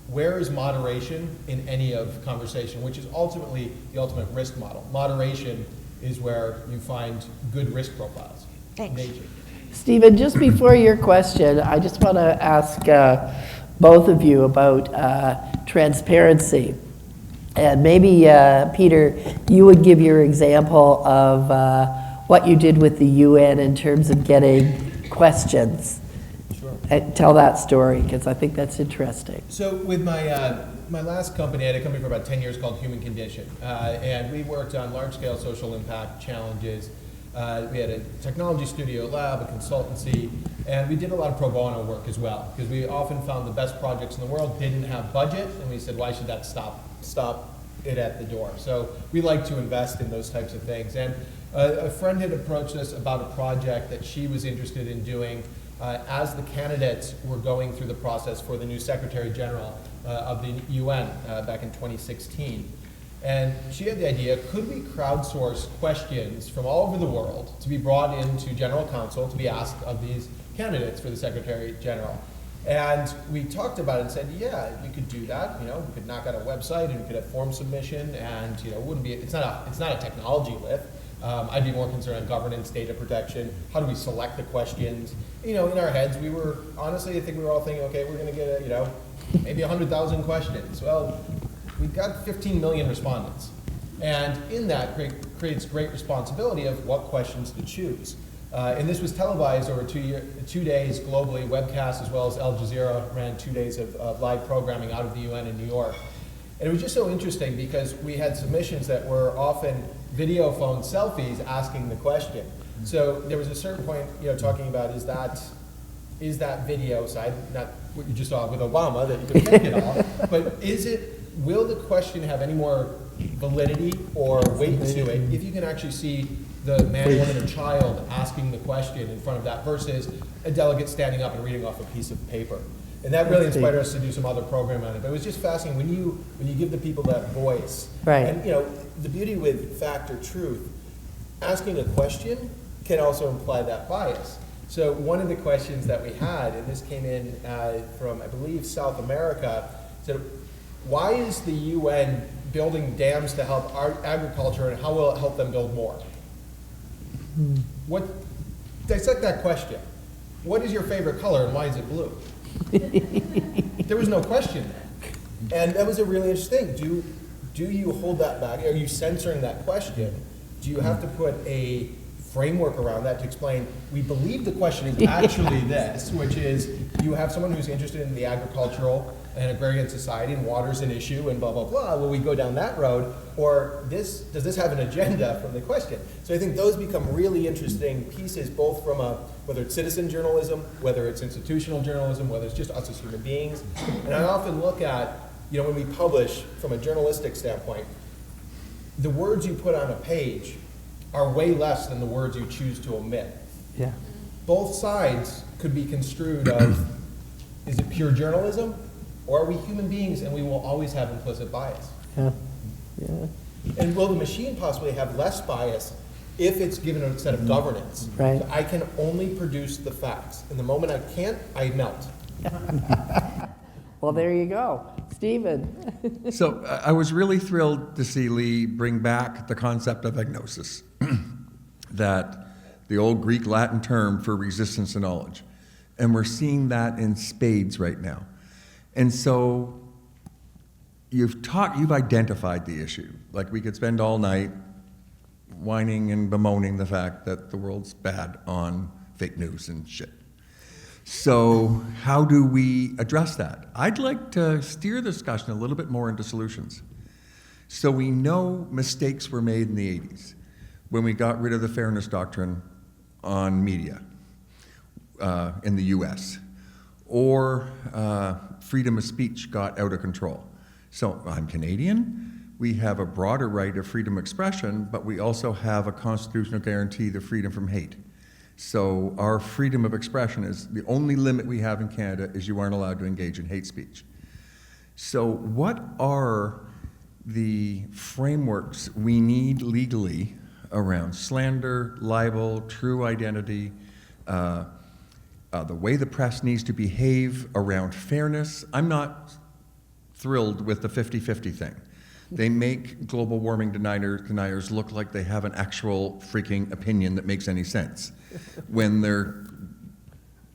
where is moderation in any of conversation, which is ultimately the ultimate risk model. Moderation is where you find good risk profiles. Thanks. Nature. Stephen, just before your question, I just want to ask both of you about transparency. And maybe, Peter, you would give your example of what you did with the UN in terms of getting questions. Sure. Tell that story, because I think that's interesting. So with my last company, I had a company for about 10 years called Human Condition. And we worked on large-scale social impact challenges. We had a technology studio lab, a consultancy, and we did a lot of pro bono work as well, because we often found the best projects in the world didn't have budget, and we said, why should that stop it at the door? So we like to invest in those types of things. And a friend had approached us about a project that she was interested in doing as the candidates were going through the process for the new Secretary General of the UN back in 2016. And she had the idea, could we crowdsource questions from all over the world to be brought into General Counsel to be asked of these candidates for the Secretary General? And we talked about it and said, yeah, we could do that. You know, we could knock out a website and we could have form submission, and you know, it wouldn't be. It's not a technology lift. I'd be more concerned on governance, data protection. How do we select the questions? You know, in our heads, we were honestly, I think we were all thinking, okay, we're going to get maybe 100,000 questions. Well, we've got 15 million respondents, and in that creates great responsibility of what questions to choose. And this was televised over 2 days globally, webcast, as well as Al Jazeera ran 2 days of live programming out of the UN in New York. And it was just so interesting because we had submissions that were often video phone selfies asking the question. So there was a certain point, talking about is that video side, not what you just saw with Obama, that you could take it off, but will the question have any more validity or weight to it if you can actually see the man, woman, and child asking the question in front of that versus a delegate standing up and reading off a piece of paper? And that really inspired us to do some other program on it. But it was just fascinating when you give the people that voice. Right. And the beauty with fact or truth, asking a question can also imply that bias. So one of the questions that we had, and this came in from, I believe, South America, said, why is the UN building dams to help our agriculture, and how will it help them build more? Dissect that question. What is your favorite color and why is it blue? There was no question there. And that was a really interesting thing. Do you hold that back? Are you censoring that question? Do you have to put a framework around that to explain, we believe the question is actually this, which is you have someone who's interested in the agricultural and agrarian society and water's an issue and blah, blah, blah. Will we go down that road? Or does this have an agenda from the question? So I think those become really interesting pieces, both from whether it's citizen journalism, whether it's institutional journalism, whether it's just us as human beings. And I often look at, when we publish from a journalistic standpoint, the words you put on a page are way less than the words you choose to omit. Yeah. Both sides could be construed of, is it pure journalism? Or are we human beings and we will always have implicit bias? Yeah. Yeah. And will the machine possibly have less bias if it's given a set of governance? Right. So I can only produce the facts. And the moment I can't, I melt. Well, there you go. Stephen. So I was really thrilled to see Lee bring back the concept of agnosis, that the old Greek Latin term for resistance to knowledge. And we're seeing that in spades right now. And so you've identified the issue. Like we could spend all night whining and bemoaning the fact that the world's bad on fake news and shit. So how do we address that? I'd like to steer the discussion a little bit more into solutions. So we know mistakes were made in the 80s when we got rid of the fairness doctrine on media in the US, or freedom of speech got out of control. So I'm Canadian. We have a broader right of freedom of expression, but we also have a constitutional guarantee of freedom from hate. So our freedom of expression is the only limit we have in Canada is you aren't allowed to engage in hate speech. So what are the frameworks we need legally around slander, libel, true identity, the way the press needs to behave around fairness? I'm not thrilled with the 50-50 thing. They make global warming deniers look like they have an actual freaking opinion that makes any sense when they're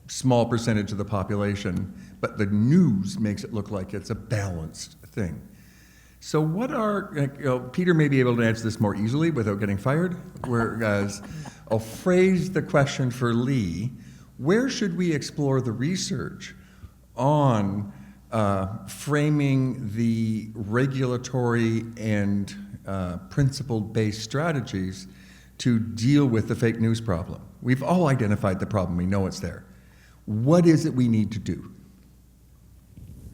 small percentage of the population, but the news makes it look like it's a balanced thing. So what are, Peter may be able to answer this more easily without getting fired, whereas I'll phrase the question for Lee, where should we explore the research on framing the regulatory and principle-based strategies to deal with the fake news problem? We've all identified the problem, we know it's there. What is it we need to do?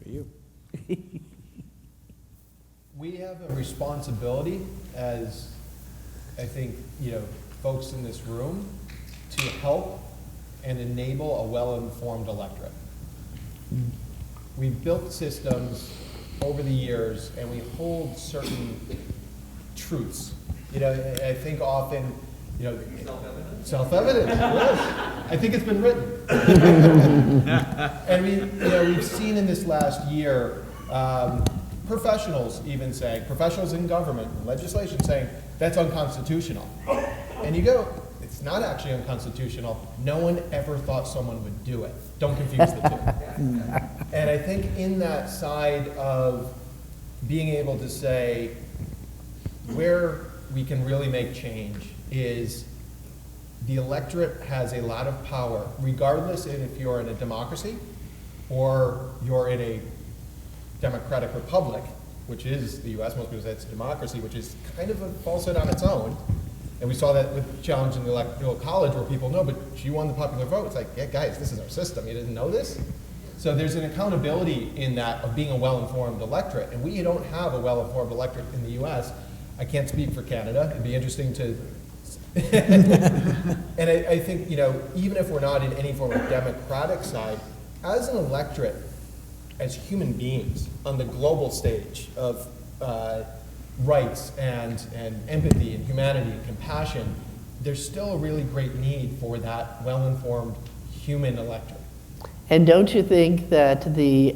For you. We have a responsibility as, I think, folks in this room to help and enable a well-informed electorate. We've built systems over the years and we hold certain truths. I think often, self-evident, yes. I think it's been written. And we've seen in this last year, professionals even saying, professionals in government, legislation saying, that's unconstitutional. And you go, it's not actually unconstitutional. No one ever thought someone would do it. Don't confuse the two. And I think in that side of being able to say where we can really make change is the electorate has a lot of power, regardless if you're in a democracy or you're in a democratic republic, which is the US. Most people say it's a democracy, which is kind of a falsehood on its own. And we saw that with the challenge in the electoral college where people know, but she won the popular vote. It's like, yeah, guys, this is our system. You didn't know this? So there's an accountability in that of being a well-informed electorate. And we don't have a well-informed electorate in the US. I can't speak for Canada. It'd be interesting to... And I think, even if we're not in any form of democratic side, as an electorate, as human beings on the global stage of rights and empathy and humanity and compassion, there's still a really great need for that well-informed human electorate. And don't you think that the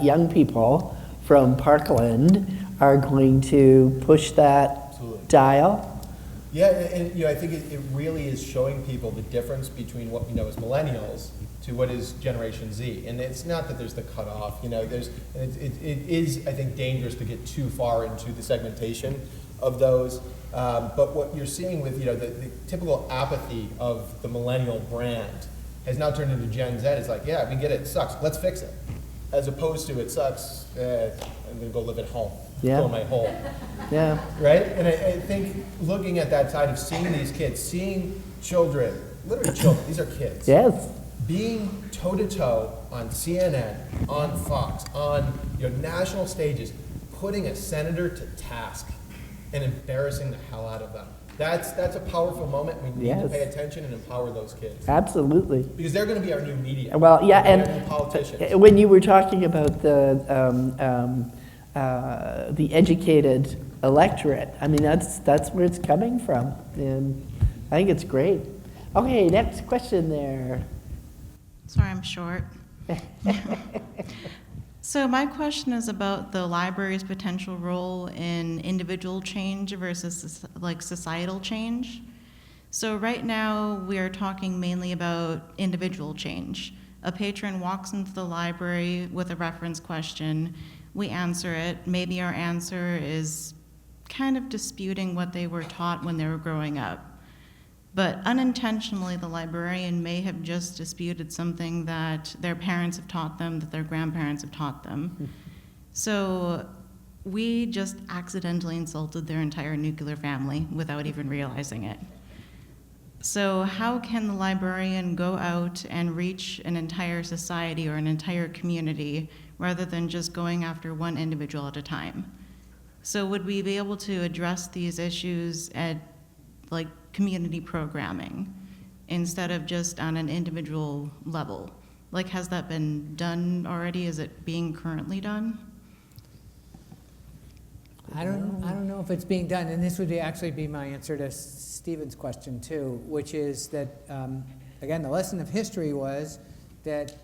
young people from Parkland are going to push that Absolutely. dial? Yeah, and I think it really is showing people the difference between what we know as millennials to what is Generation Z. And it's not that there's the cutoff, it is, I think, dangerous to get too far into the segmentation of those. But what you're seeing with, the typical apathy of the millennial brand has now turned into Gen Z. It's like, yeah, we get it, it sucks, let's fix it. As opposed to, it sucks, I'm gonna go live at home, Yeah. fill my hole. Yeah. Right? And I think looking at that side of seeing these kids, seeing children, literally children, these are kids. Yes. Being toe-to-toe on CNN, on Fox, on national stages, putting a senator to task and embarrassing the hell out of them. That's a powerful moment. We need to Yes. pay attention and empower those kids. Absolutely. Because they're going to be our new media. Well, yeah, They're and our new politicians. when you were talking about the educated electorate, I mean, that's where it's coming from, and I think it's great. Okay, next question there. Sorry, I'm short. So my question is about the library's potential role in individual change versus societal change. So right now we are talking mainly about individual change. A patron walks into the library with a reference question, we answer it. Maybe our answer is kind of disputing what they were taught when they were growing up. But unintentionally, the librarian may have just disputed something that their parents have taught them, that their grandparents have taught them. So we just accidentally insulted their entire nuclear family without even realizing it. So how can the librarian go out and reach an entire society or an entire community rather than just going after one individual at a time? So would we be able to address these issues at community programming instead of just on an individual level? Has that been done already? Is it being currently done? I don't know if it's being done, and this would actually be my answer to Stephen's question too, which is that, again, the lesson of history was that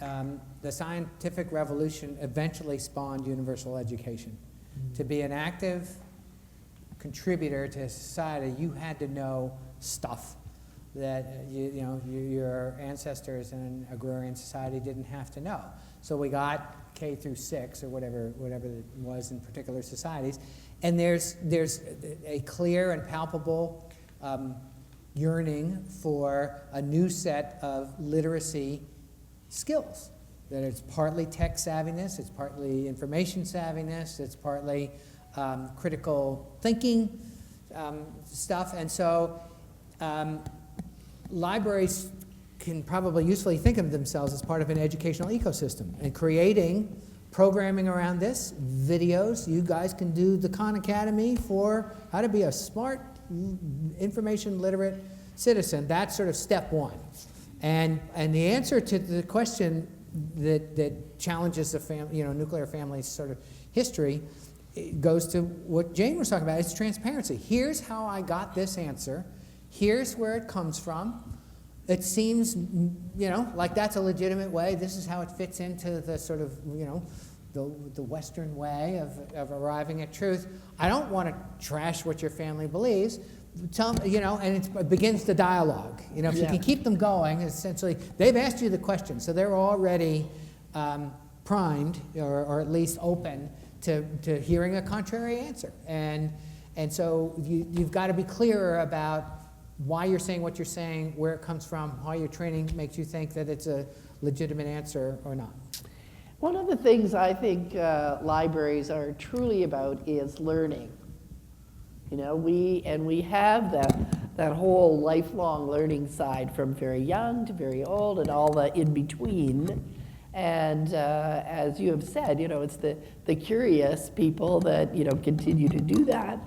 the scientific revolution eventually spawned universal education. To be an active contributor to society, you had to know stuff that your ancestors in agrarian society didn't have to know. So we got K through 6 or whatever it was in particular societies, and there's a clear and palpable yearning for a new set of literacy skills. That it's partly tech savviness, it's partly information savviness, it's partly critical thinking stuff, and so libraries can probably usefully think of themselves as part of an educational ecosystem, and creating programming around this, videos. You guys can do the Khan Academy for how to be a smart, information literate citizen. That's sort of step one. And the answer to the question that challenges the nuclear family's sort of history, it goes to what Jane was talking about. It's transparency. Here's how I got this answer. Here's where it comes from. It seems, like that's a legitimate way. This is how it fits into the sort of, the Western way of arriving at truth. I don't want to trash what your family believes. Tell them, and it begins the dialogue. If you can keep them going, essentially, they've asked you the question, so they're already primed, or at least open to hearing a contrary answer. And so you've got to be clearer about why you're saying what you're saying, where it comes from, how your training makes you think that it's a legitimate answer or not. One of the things I think libraries are truly about is learning. We have that whole lifelong learning side from very young to very old and all the in between. And as you have said, it's the curious people that continue to do that.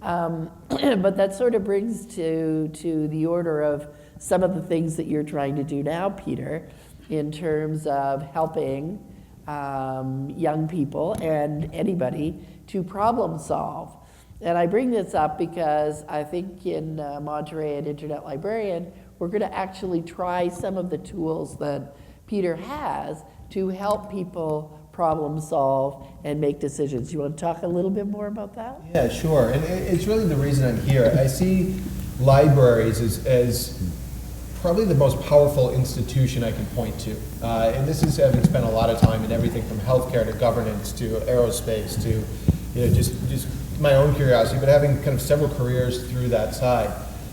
But that sort of brings to the order of some of the things that you're trying to do now, Peter, in terms of helping young people and anybody to problem solve. And I bring this up because I think in Monterey at Internet Librarian, we're going to actually try some of the tools that Peter has to help people problem solve and make decisions. You want to talk a little bit more about that? Yeah, sure. And it's really the reason I'm here. I see libraries as probably the most powerful institution I can point to. And this is having spent a lot of time in everything from healthcare to governance to aerospace to just my own curiosity, but having kind of several careers through that side.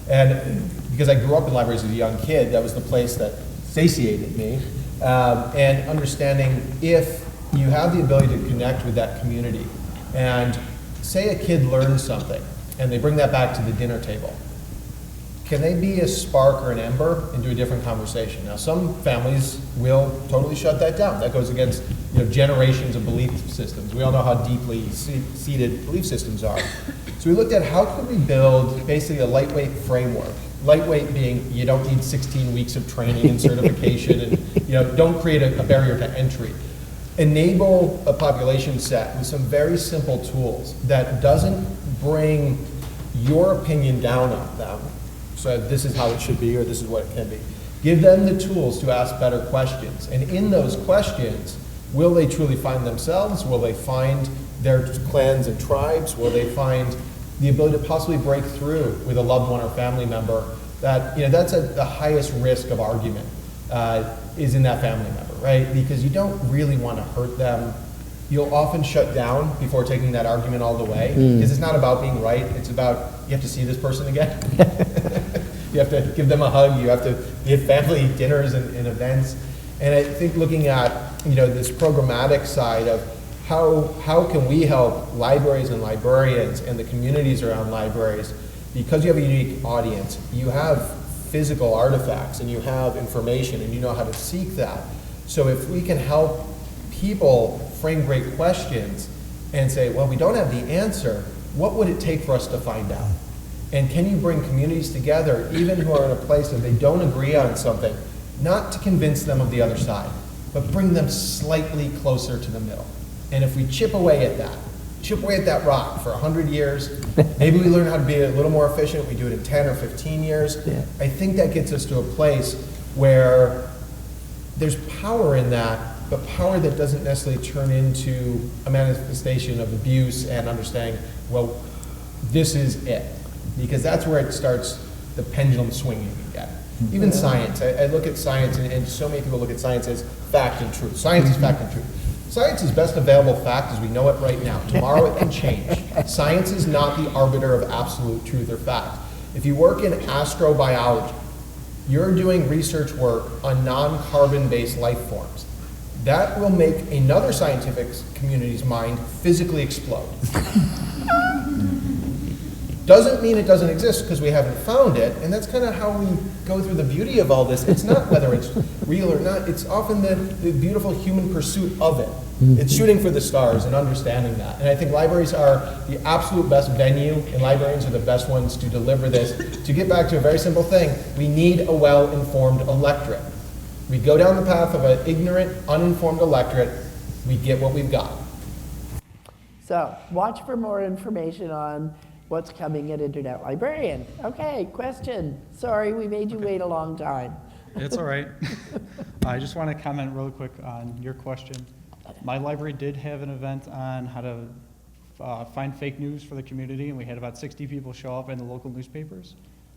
And because I grew up in libraries as a young kid, that was the place that satiated me. And understanding if you have the ability to connect with that community, and say a kid learns something and they bring that back to the dinner table, can they be a spark or an ember into a different conversation? Now, some families will totally shut that down. That goes against generations of belief systems. We all know how deeply seated belief systems are. So we looked at how could we build basically a lightweight framework. Lightweight being you don't need 16 weeks of training and certification, and don't create a barrier to entry. Enable a population set with some very simple tools that doesn't bring your opinion down on them. So this is how it should be, or this is what it can be. Give them the tools to ask better questions. And in those questions, will they truly find themselves? Will they find their clans and tribes? Will they find the ability to possibly break through with a loved one or family member? That that's the highest risk of argument is in that family member, right? Because you don't really want to hurt them. You'll often shut down before taking that argument all the way, because it's not about being right. It's about you have to see this person again. You have to give them a hug. You have to be at family dinners and events. And I think looking at this programmatic side of how can we help libraries and librarians and the communities around libraries, because you have a unique audience, you have physical artifacts and you have information and you know how to seek that. So if we can help people frame great questions and say, well, we don't have the answer, what would it take for us to find out? And can you bring communities together, even who are in a place that they don't agree on something, not to convince them of the other side, but bring them slightly closer to the middle. And if we chip away at that rock for 100 years, maybe we learn how to be a little more efficient, we do it in 10 or 15 years, I think that gets us to a place where there's power in that, but power that doesn't necessarily turn into a manifestation of abuse and understanding, well, this is it. Because that's where it starts, the pendulum swinging again. Even science, I look at science, and so many people look at science as fact and truth. Science is fact and truth. Science's best available fact as we know it right now. Tomorrow it can change. Science is not the arbiter of absolute truth or fact. If you work in astrobiology, you're doing research work on non-carbon-based life forms. That will make another scientific community's mind physically explode. Doesn't mean it doesn't exist because we haven't found it, and that's kind of how we go through the beauty of all this. It's not whether it's real or not, it's often the beautiful human pursuit of it. It's shooting for the stars and understanding that. And I think libraries are the absolute best venue, and librarians are the best ones to deliver this. To get back to a very simple thing, we need a well-informed electorate. We go down the path of an ignorant, uninformed electorate, we get what we've got. So watch for more information on what's coming at Internet Librarian. Okay, question. Sorry, we made you wait a long time. It's all right. I just want to comment really quick on your question. My library did have an event on how to find fake news for the community, and we had about 60 people show up in the local newspapers.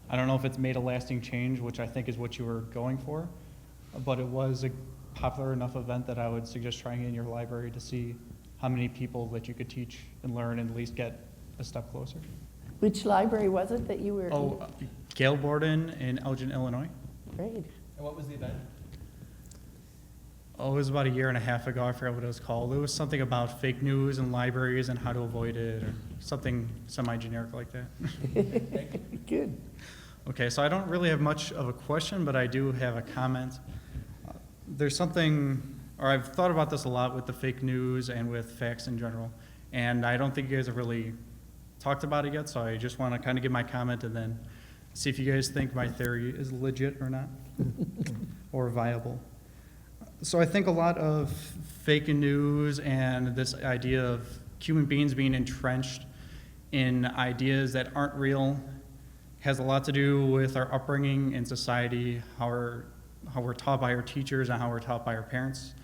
I don't know if it's made a lasting change, which I think is what you were going for, but it was a popular enough event that I would suggest trying it in your library to see how many people that you could teach and learn and at least get a step closer. Which library was it that you were Oh, Gail Borden in Elgin, Illinois. Great. And what was the event? Oh, it was about a year and a half ago. I forgot what it was called. It was something about fake news and libraries and how to avoid it, or something semi-generic like that. Good. Okay, so I don't really have much of a question, but I do have a comment. There's something, or I've thought about this a lot with the fake news and with facts in general, and I don't think you guys have really talked about it yet, so I just want to kind of give my comment and then see if you guys think my theory is legit or not, or viable. So I think a lot of fake news and this idea of human beings being entrenched in ideas that aren't real has a lot to do with our upbringing in society, how we're taught by our teachers and how we're taught by our parents.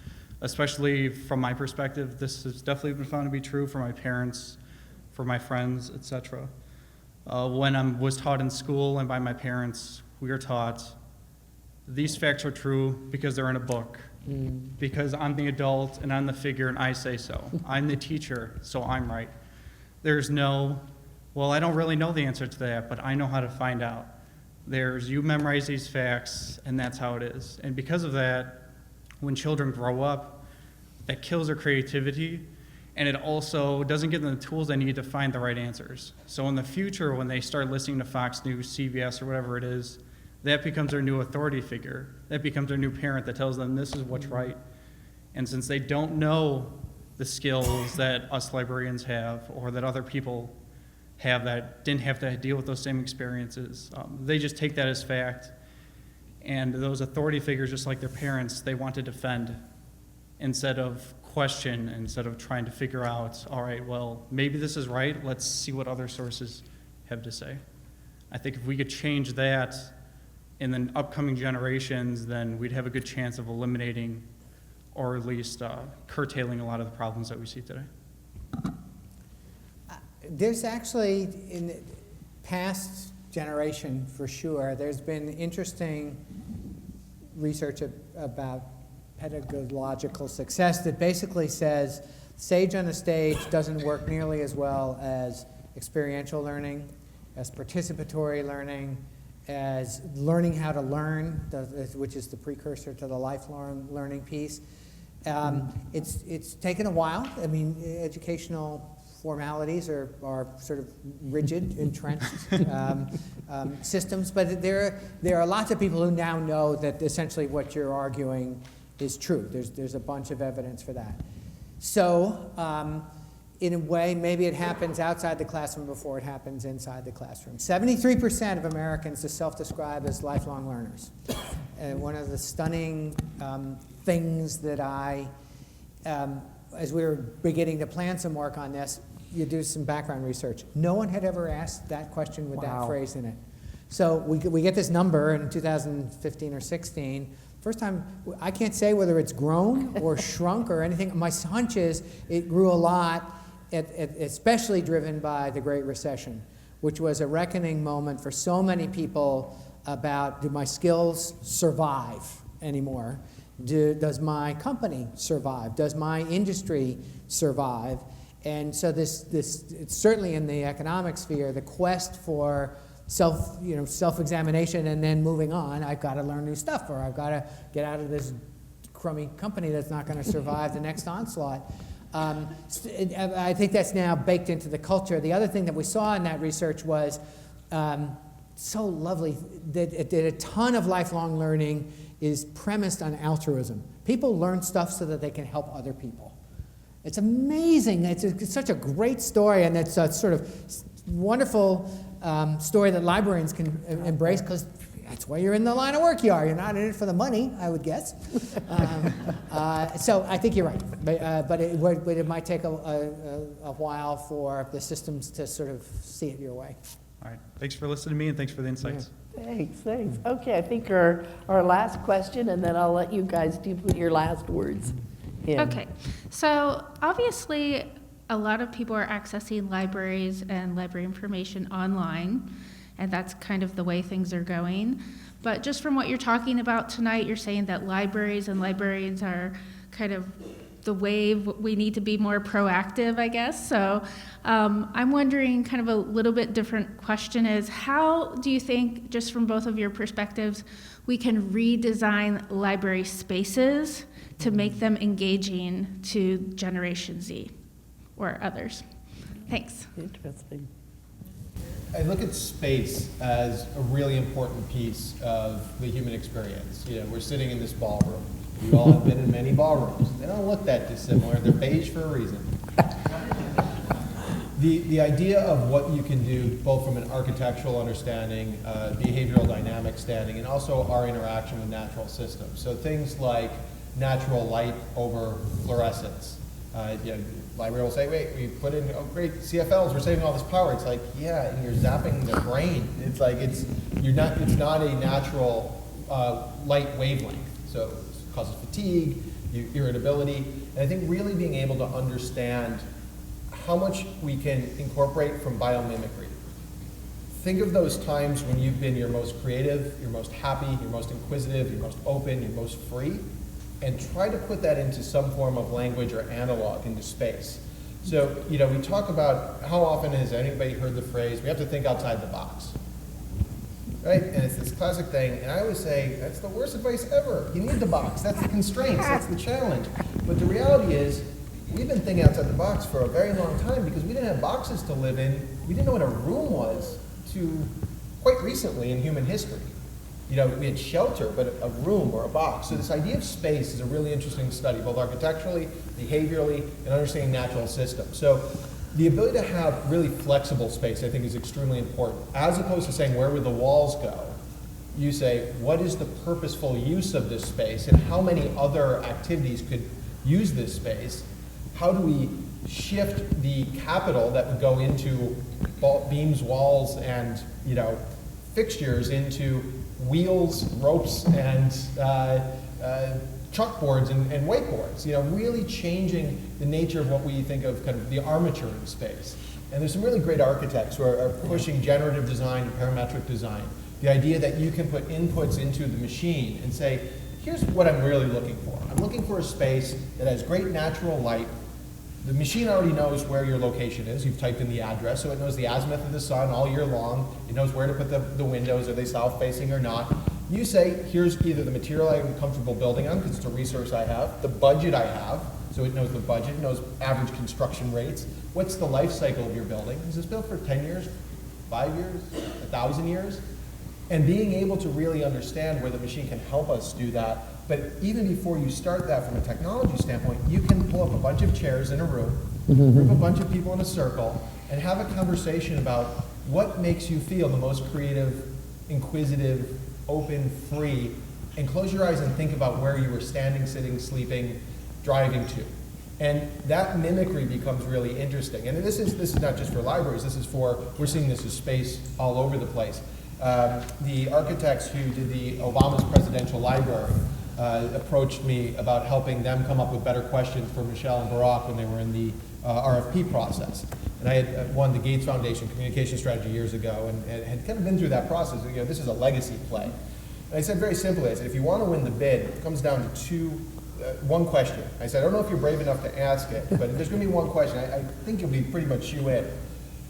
Especially from my perspective, this has definitely been found to be true for my parents, for my friends, etc. When I was taught in school and by my parents, we were taught these facts are true because they're in a book, because I'm the adult and I'm the figure and I say so. I'm the teacher, so I'm right. There's no, well, I don't really know the answer to that, but I know how to find out. There's, you memorize these facts and that's how it is. And because of that, when children grow up, that kills their creativity, and it also doesn't give them the tools they need to find the right answers. So in the future, when they start listening to Fox News, CBS, or whatever it is, that becomes their new authority figure. That becomes their new parent that tells them this is what's right. And since they don't know the skills that us librarians have or that other people have that didn't have to deal with those same experiences, they just take that as fact. And those authority figures, just like their parents, they want to defend instead of question, instead of trying to figure out, all right, well, maybe this is right, let's see what other sources have to say. I think if we could change that in the upcoming generations, then we'd have a good chance of eliminating or at least curtailing a lot of the problems that we see today. There's actually, in the past generation for sure, there's been interesting research about pedagogical success that basically says sage on the stage doesn't work nearly as well as experiential learning, as participatory learning, as learning how to learn, which is the precursor to the lifelong learning piece. It's taken a while. I mean, educational formalities are sort of rigid, entrenched systems, but there are lots of people who now know that essentially what you're arguing is true. There's a bunch of evidence for that. So, in a way, maybe it happens outside the classroom before it happens inside the classroom. 73% of Americans self-describe as lifelong learners. And one of the stunning things that as we were beginning to plan some work on this, you do some background research. No one had ever asked that question with that phrase in it. So we get this number in 2015 or 16, First time, I can't say whether it's grown or shrunk or anything. My hunch is it grew a lot, especially driven by the Great Recession, which was a reckoning moment for so many people about, do my skills survive anymore? Does my company survive? Does my industry survive? And so this it's certainly in the economic sphere, the quest for self-examination and then moving on. I've got to learn new stuff, or I've got to get out of this crummy company that's not going to survive the next onslaught. I think that's now baked into the culture. The other thing that we saw in that research was so lovely that a ton of lifelong learning is premised on altruism. People learn stuff so that they can help other people. It's amazing. It's such a great story, and it's a sort of wonderful story that librarians can embrace, because that's why you're in the line of work you are. You're not in it for the money, I would guess. So I think you're right, but it might take a while for the systems to sort of see it your way. All right, thanks for listening to me, and thanks for the insights. Thanks. Okay, I think our last question, and then I'll let you guys put your last words in. Okay, so obviously a lot of people are accessing libraries and library information online, and that's kind of the way things are going. But just from what you're talking about tonight, you're saying that libraries and librarians are kind of the wave. We need to be more proactive, I guess. So I'm wondering, kind of a little bit different question is, how do you think, just from both of your perspectives, we can redesign library spaces to make them engaging to Generation Z or others? Thanks. Interesting. I look at space as a really important piece of the human experience. We're sitting in this ballroom. You all have been in many ballrooms. They don't look that dissimilar. They're beige for a reason. The idea of what you can do, both from an architectural understanding, behavioral dynamic standing, and also our interaction with natural systems. So things like natural light over fluorescence. Library will say, wait, we put in, oh great, CFLs, we're saving all this power. It's like, yeah, and you're zapping the brain. It's like, it's not a natural light wavelength. So it causes fatigue, irritability, and I think really being able to understand how much we can incorporate from biomimicry. Think of those times when you've been your most creative, your most happy, your most inquisitive, your most open, your most free, and try to put that into some form of language or analog into space. So, we talk about, how often has anybody heard the phrase, we have to think outside the box, right? And it's this classic thing, and I always say, that's the worst advice ever. You need the box, that's the constraints, that's the challenge. But the reality is, we've been thinking outside the box for a very long time because we didn't have boxes to live in. We didn't know what a room was to quite recently in human history. We had shelter, but a room or a box. So this idea of space is a really interesting study, both architecturally, behaviorally, and understanding natural systems. So the ability to have really flexible space, I think, is extremely important. As opposed to saying, where would the walls go? You say, what is the purposeful use of this space, and how many other activities could use this space? How do we shift the capital that would go into beams, walls, and fixtures into wheels, ropes, and chalkboards and whiteboards, really changing the nature of what we think of kind of the armature in space. And there's some really great architects who are pushing generative design and parametric design. The idea that you can put inputs into the machine and say, here's what I'm really looking for. I'm looking for a space that has great natural light. The machine already knows where your location is. You've typed in the address, so it knows the azimuth of the sun all year long. It knows where to put the windows. Are they south-facing or not? You say, here's either the material I'm comfortable building on, because it's a resource I have, the budget I have, so it knows the budget, it knows average construction rates. What's the life cycle of your building? Is this built for 10 years, 5 years, 1,000 years? And being able to really understand where the machine can help us do that. But even before you start that from a technology standpoint, you can pull up a bunch of chairs in a room, group a bunch of people in a circle, and have a conversation about what makes you feel the most creative, inquisitive, open, free, and close your eyes and think about where you were standing, sitting, sleeping, driving to. And that mimicry becomes really interesting. And this is not just for libraries, we're seeing this as space all over the place. The architects who did the Obama's presidential library approached me about helping them come up with better questions for Michelle and Barack when they were in the RFP process. And I had won the Gates Foundation Communication Strategy years ago and had kind of been through that process. You know, this is a legacy play. And I said very simply, I said, if you want to win the bid, it comes down to one question. I said, I don't know if you're brave enough to ask it, but there's going to be one question. I think you'll be pretty much shoe-in.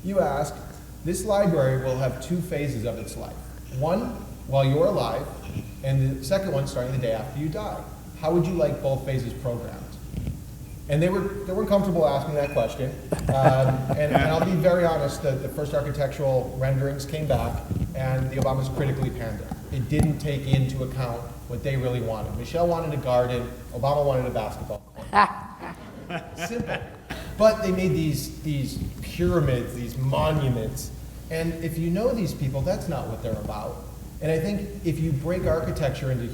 You ask, this library will have 2 phases of its life. One, while you're alive, and the second one starting the day after you die. How would you like both phases programmed? And they weren't comfortable asking that question. And I'll be very honest, the first architectural renderings came back, and the Obamas critically panned it. It didn't take into account what they really wanted. Michelle wanted a garden, Obama wanted a basketball court. Simple. But they made these pyramids, these monuments, and if you know these people, that's not what they're about. And I think if you break architecture into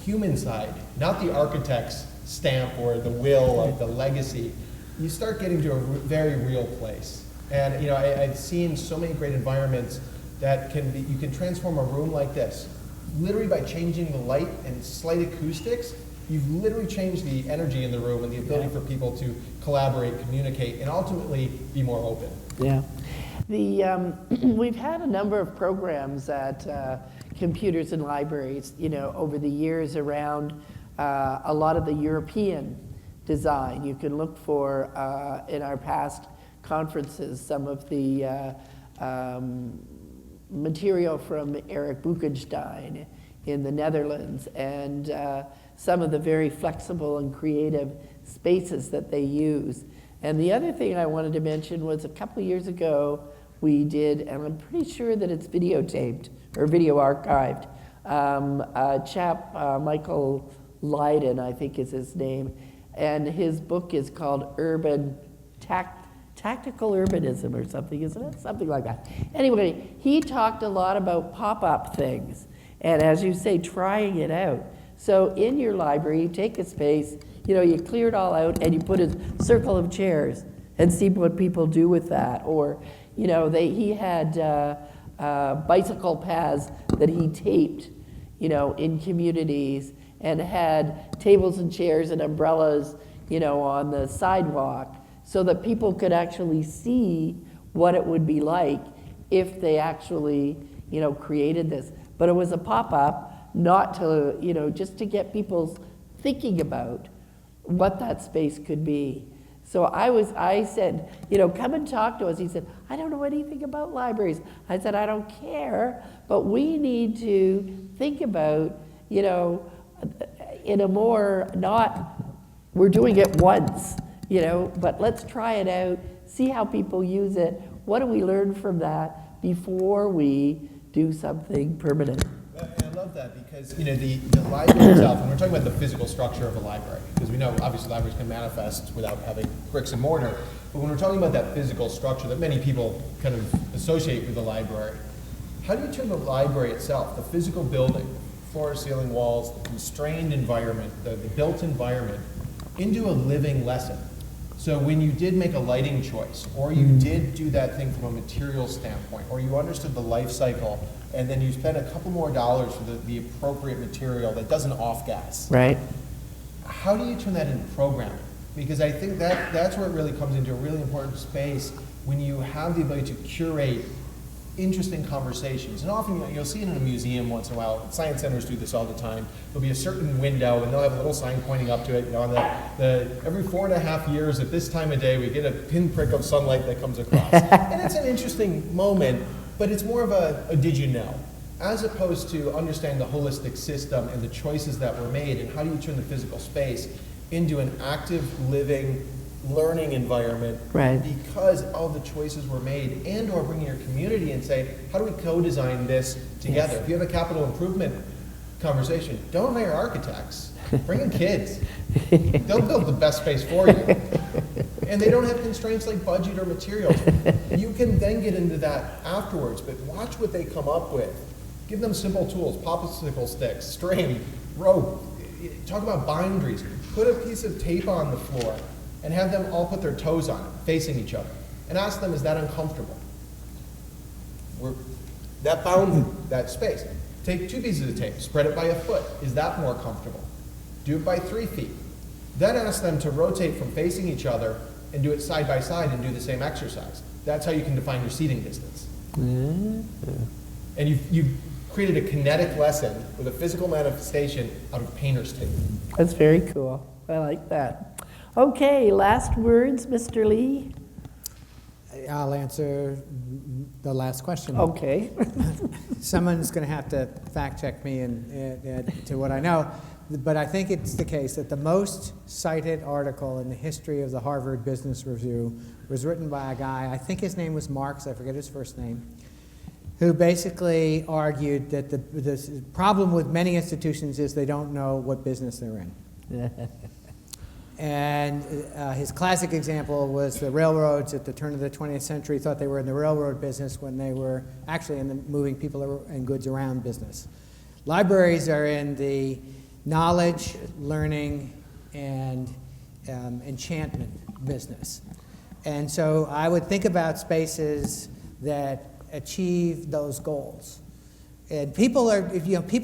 human side, not the architect's stamp or the will of the legacy, you start getting to a very real place. And you know, I've seen so many great environments that you can transform a room like this. Literally by changing the light and slight acoustics, you've literally changed the energy in the room and the ability for people to collaborate, communicate, and ultimately be more open. Yeah. We've had a number of programs at Computers in Libraries, you know, over the years around a lot of the European design. You can look for, in our past conferences, some of the material from Eric Boekenstein in the Netherlands, and some of the very flexible and creative spaces that they use. And the other thing I wanted to mention was a couple of years ago, we did, and I'm pretty sure that it's videotaped or video archived, a chap, Michael Lydon, I think is his name, and his book is called Tactical Urbanism or something, isn't it? Something like that. Anyway, he talked a lot about pop-up things, and as you say, trying it out. So in your library, you take a space, you know, you clear it all out, and you put a circle of chairs and see what people do with that. Or, you know, he had bicycle paths that he taped, you know, in communities, and had tables and chairs and umbrellas, you know, on the sidewalk, so that people could actually see what it would be like if they actually, you know, created this. But it was a pop-up, not to, you know, just to get people thinking about what that space could be. So I said, you know, come and talk to us. He said, I don't know anything about libraries. I said, I don't care, but we need to think about, you know, in a more, not, we're doing it once, you know, but let's try it out, see how people use it. What do we learn from that before we do something permanent? I love that because, you know, the library itself, and we're talking about the physical structure of a library, because we know obviously libraries can manifest without having bricks and mortar, but when we're talking about that physical structure that many people kind of associate with the library, how do you turn the library itself, the physical building, floor, ceiling, walls, the constrained environment, the built environment, into a living lesson? So when you did make a lighting choice, or you did do that thing from a material standpoint, or you understood the life cycle, and then you spent a couple more dollars for the appropriate material that doesn't off-gas. Right. How do you turn that into programming? Because I think that's where it really comes into a really important space when you have the ability to curate interesting conversations. And often you'll see it in a museum once in a while. Science centers do this all the time. There'll be a certain window and they'll have a little sign pointing up to it. You know, on every 4.5 years at this time of day, we get a pinprick of sunlight that comes across. And it's an interesting moment, but it's more of a did you know? As opposed to understanding the holistic system and the choices that were made and how do you turn the physical space into an active, living, learning environment, right, because all the choices were made, and or bringing your community and say, how do we co-design this together? Yes. If you have a capital improvement conversation, don't hire architects, bring in kids. They'll build the best space for you. And they don't have constraints like budget or materials. You can then get into that afterwards, but watch what they come up with. Give them simple tools, popsicle sticks, string, rope. Talk about boundaries. Put a piece of tape on the floor and have them all put their toes on it, facing each other. And ask them, is that uncomfortable? That boundary, that space. Take 2 pieces of tape, spread it by a foot. Is that more comfortable? do it by 3 feet. Then ask them to rotate from facing each other and do it side by side and do the same exercise. That's how you can define your seating distance. And you've created a kinetic lesson with a physical manifestation out of painter's tape. That's very cool. I like that. Okay, last words, Mr. Lee? I'll answer the last question. Okay. Someone's going to have to fact check me and to what I know, but I think it's the case that the most cited article in the history of the Harvard Business Review was written by a guy, I think his name was Marx, I forget his first name, who basically argued that the problem with many institutions is they don't know what business they're in. And his classic example was the railroads at the turn of the 20th century thought they were in the railroad business when they were actually in the moving people and goods around business. Libraries are in the knowledge, learning, and enchantment business. And so I would think about spaces that achieve those goals. And people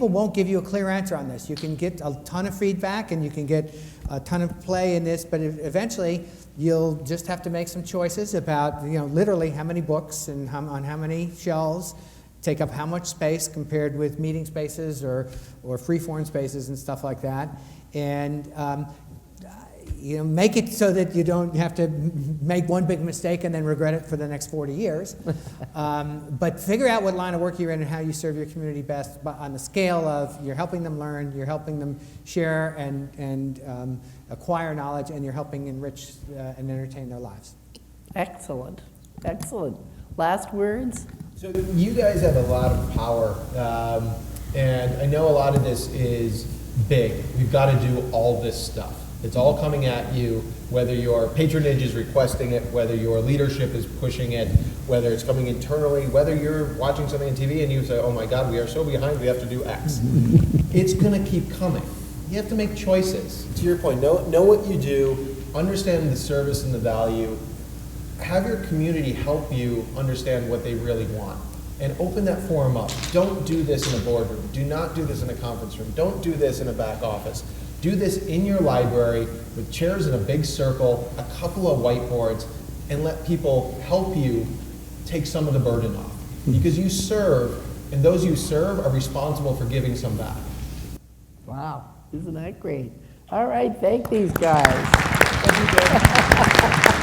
won't give you a clear answer on this. You can get a ton of feedback and you can get a ton of play in this, but eventually you'll just have to make some choices about, literally how many books and on how many shelves take up how much space compared with meeting spaces or free-form spaces and stuff like that. And make it so that you don't have to make one big mistake and then regret it for the next 40 years. But figure out what line of work you're in and how you serve your community best on the scale of you're helping them learn, you're helping them share and acquire knowledge, and you're helping enrich and entertain their lives. Excellent. Excellent. Last words? So you guys have a lot of power, and I know a lot of this is big. We've got to do all this stuff. It's all coming at you, whether your patronage is requesting it, whether your leadership is pushing it, whether it's coming internally, whether you're watching something on TV and you say, oh my God, we are so behind, we have to do X. It's going to keep coming. You have to make choices. To your point, know what you do, understand the service and the value, have your community help you understand what they really want, and open that forum up. Don't do this in a boardroom. Do not do this in a conference room. Don't do this in a back office. Do this in your library with chairs in a big circle, a couple of whiteboards, and let people help you take some of the burden off. Because you serve, and those you serve are responsible for giving some back. Wow, isn't that great? All right, thank these guys. Thank you, Joe.